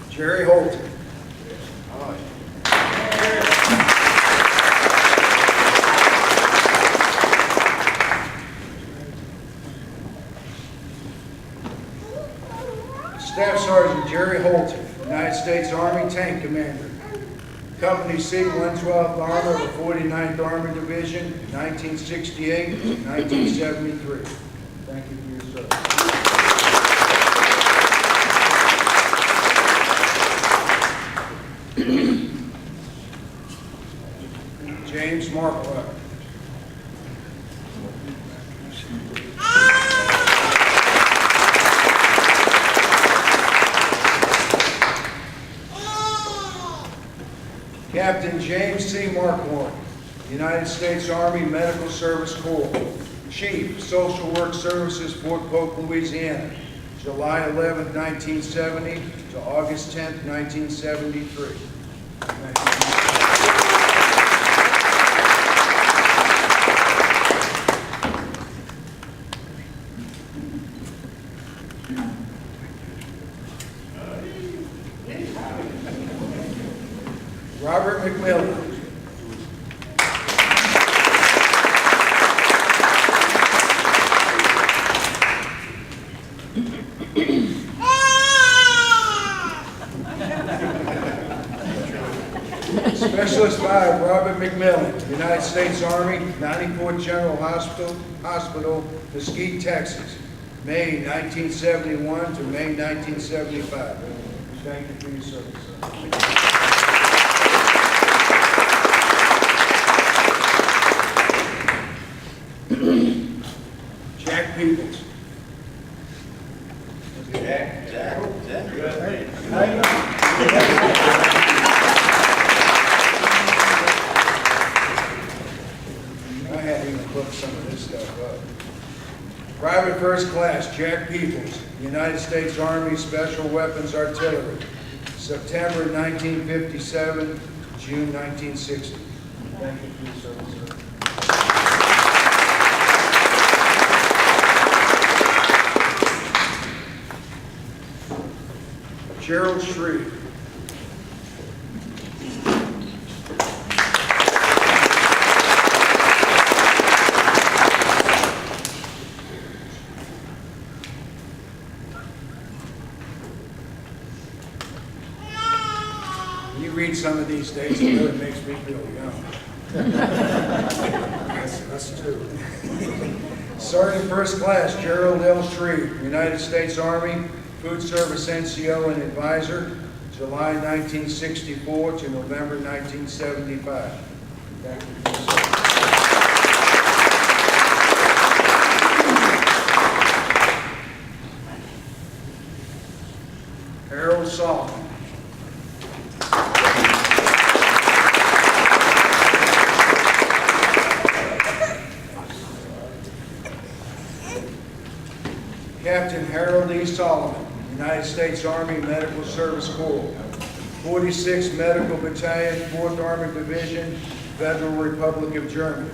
Jerry Holton. All right. Staff Sergeant Jerry Holton, United States Army Tank Commander. Company C-112th Armor of the 49th Armored Division, 1968 to 1973. Thank you for your service. James Markler. Captain James C. Markhorn, United States Army Medical Service Corps, Chief, Social Work Services, Fort Polk, Louisiana, July 11, 1970 to August 10, 1973. Thank you. Robert McMillan. Specialist 5, Robert McMillan, United States Army, 94th General Hospital, Mesquite, Texas, May 1971 to May 1975. Thank you for your service, sir. Jack Peoples. I had even put some of this stuff up. Private First Class Jack Peoples, United States Army Special Weapons Artillery, September 1957, June 1960. Thank you for your service, sir. Gerald Shreve. When you read some of these dates, it really makes me feel young. That's true. Sergeant First Class Gerald L. Shreve, United States Army, Food Service NCO and Advisor, July 1964 to November 1975. Thank you for your service. Harold Solomon. Captain Harold E. Solomon, United States Army Medical Service Corps, 46th Medical Battalion, 4th Armored Division, Federal Republic of Germany,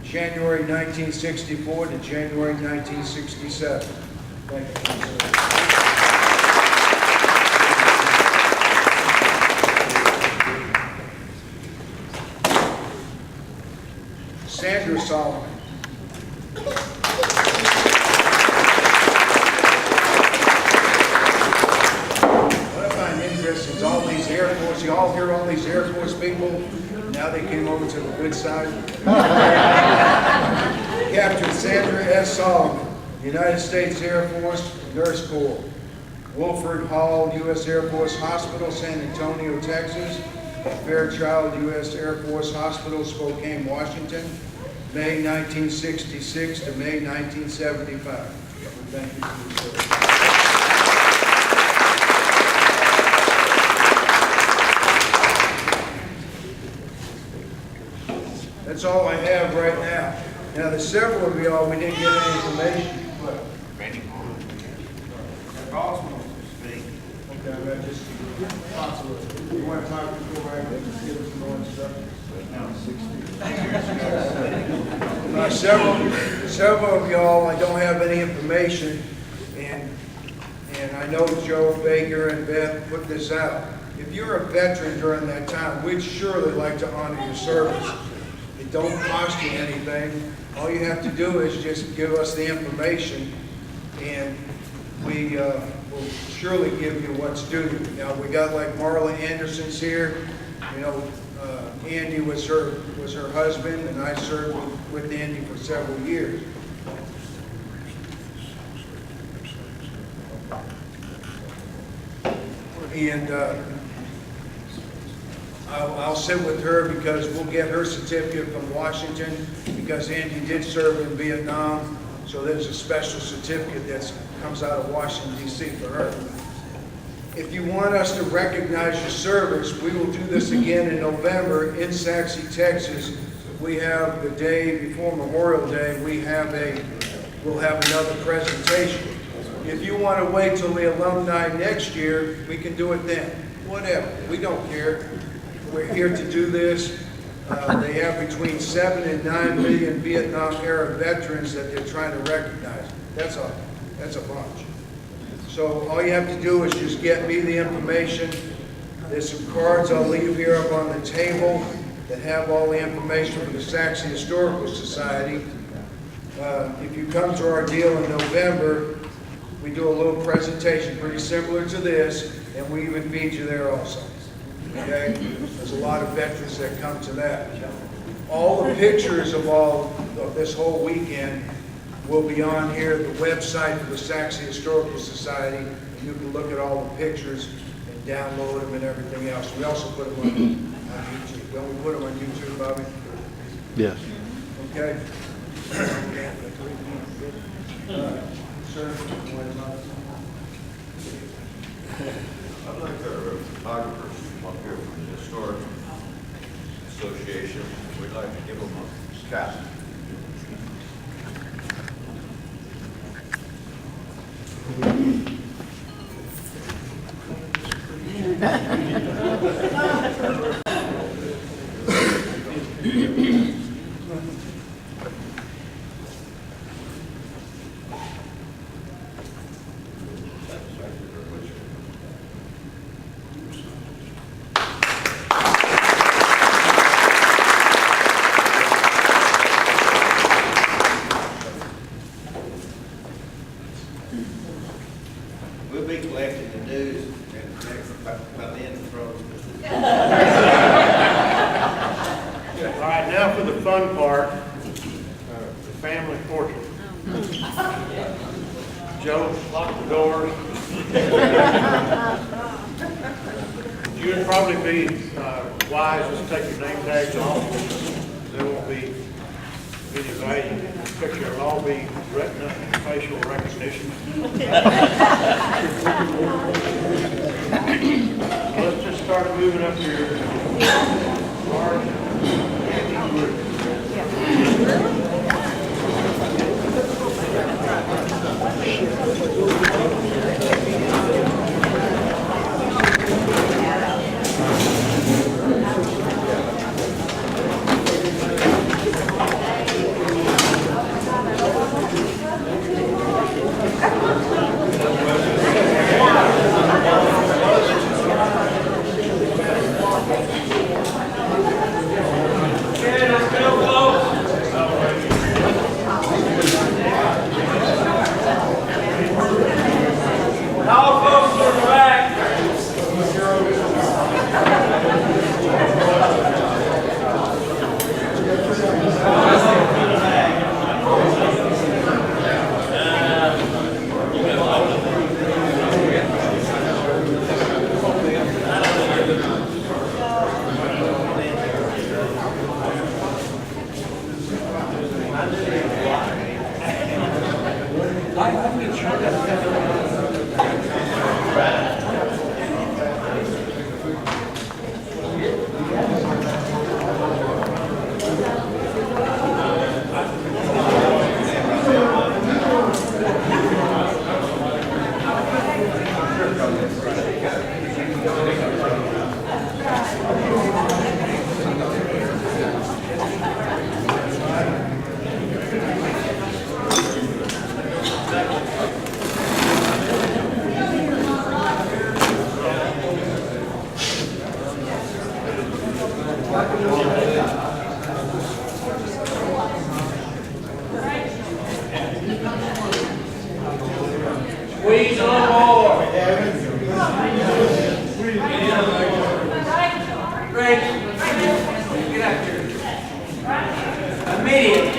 January 1964 to January 1967. Thank you, sir. Sandra Solomon. Since all these Air Force, you all hear all these Air Force people, now they came over to the good side. Captain Sandra S. Solomon, United States Air Force Nurse Corps, Wilford Hall, U.S. Air Force Hospital, San Antonio, Texas, Fairchild, U.S. Air Force Hospital, Spokane, Washington, May 1966 to May 1975. Thank you for your service. That's all I have right now. Now, there's several of y'all we didn't get any information. But okay, I just you want to talk before I just give us some more instructions? No, 60. Several of y'all, I don't have any information, and I know Joe Baker and Beth put this out. If you're a veteran during that time, we'd surely like to honor your service. It don't cost you anything. All you have to do is just give us the information, and we will surely give you what's due. Now, we got like Marla Anderson's here. You know, Andy was her husband, and I served with Andy for several years. And I'll sit with her because we'll get her certificate from Washington, because Andy did serve in Vietnam, so there's a special certificate that comes out of Washington, D.C. for her. If you want us to recognize your service, we will do this again in November in Saxe, Texas. We have the day before Memorial Day, we'll have another presentation. If you want to wait till the alumni next year, we can do it then. Whatever, we don't care. We're here to do this. They have between 7 and 9 million Vietnam-era veterans that they're trying to recognize. That's a bunch. So all you have to do is just get me the information. There's some cards I'll leave here up on the table that have all the information for the Saxe Historical Society. If you come to our deal in November, we do a little presentation pretty similar to this, and we even feed you there also. Okay? There's a lot of veterans that come to that. All the pictures of this whole weekend will be on here, the website for the Saxe Historical Society, and you can look at all the pictures and download them and everything else. We also put them on YouTube. Don't we put them on YouTube, Bobby? Yes. Okay. Sir, I'd like our photographers to come up here from the Historic Association. We'd like to give them a cast. We'll be collecting the dues by the end of the program. All right, now for the fun part, the family portrait. Joe, lock the doors. You'd probably be wise just to take your name tags off. There won't be any value in this picture. It'll all be retina and facial recognition. Let's just start moving up here. Mark, Andy, Bruce. Squeeze a little more. Great. Get up here. Immediately.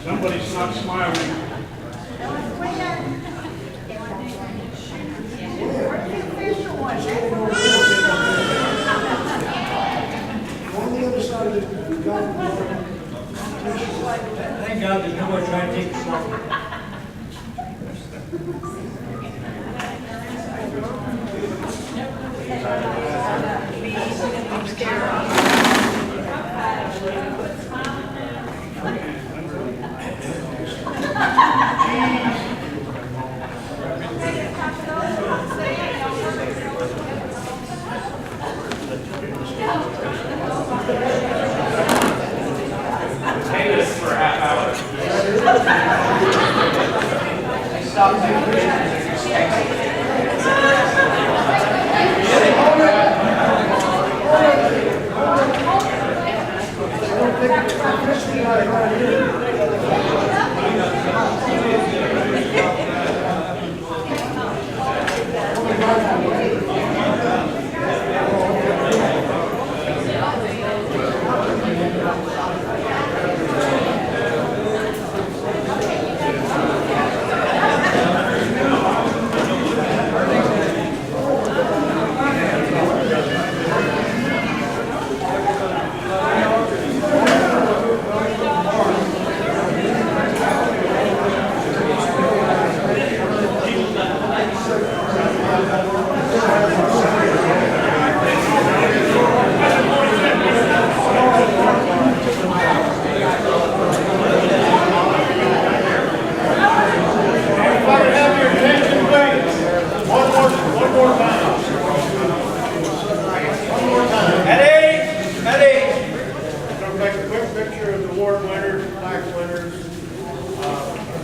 Somebody's not smiling. On the other side of the Thank God there's nobody trying to take the slide.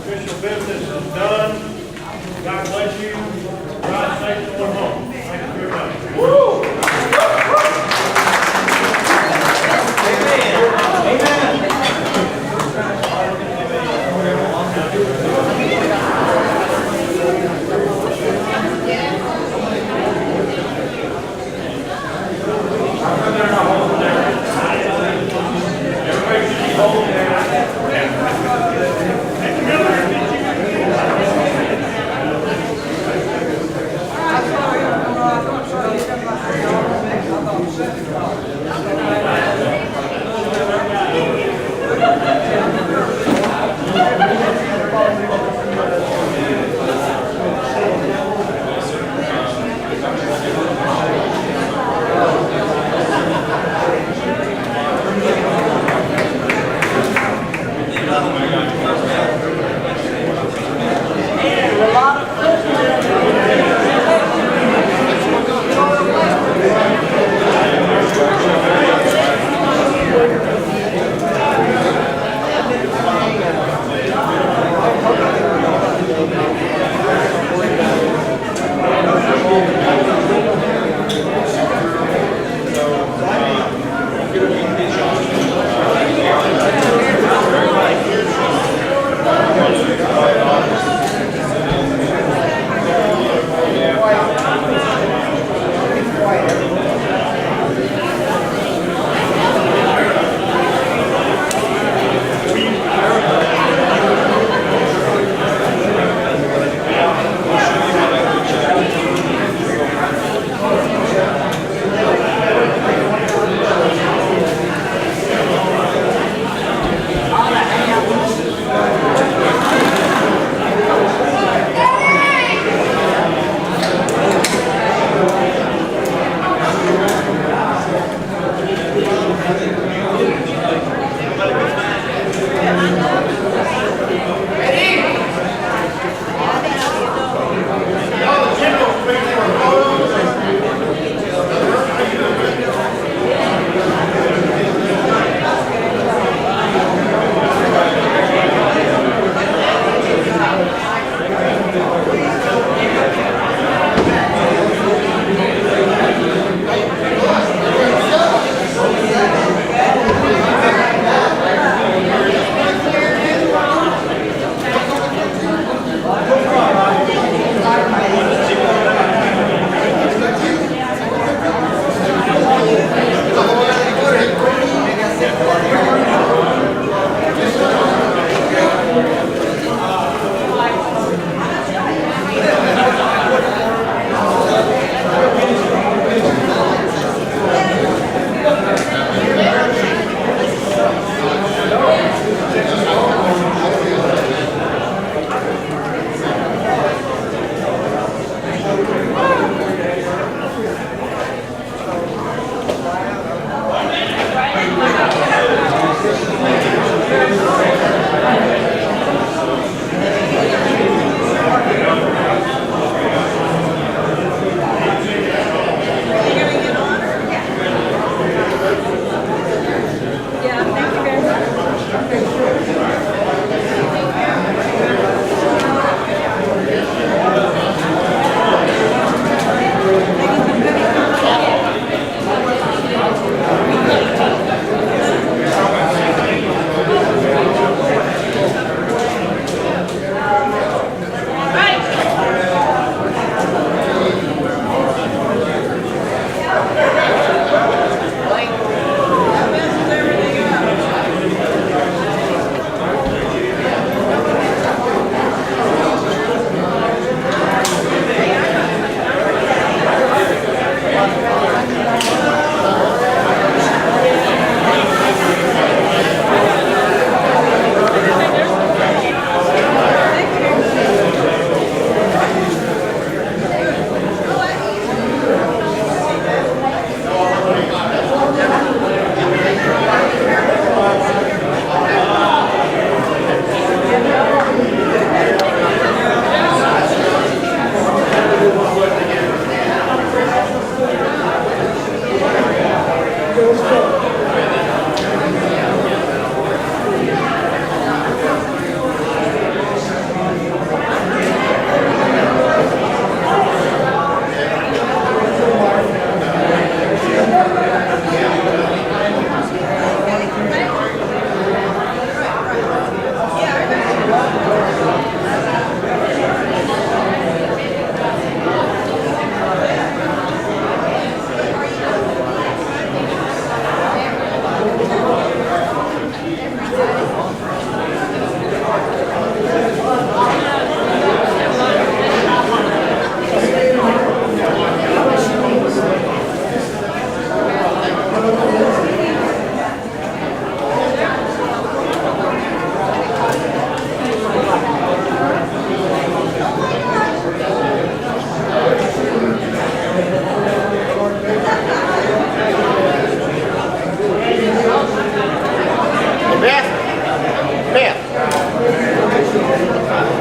Official business is done. God bless you. God save you going home. Thank you very much.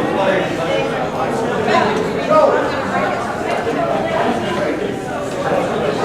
the flag.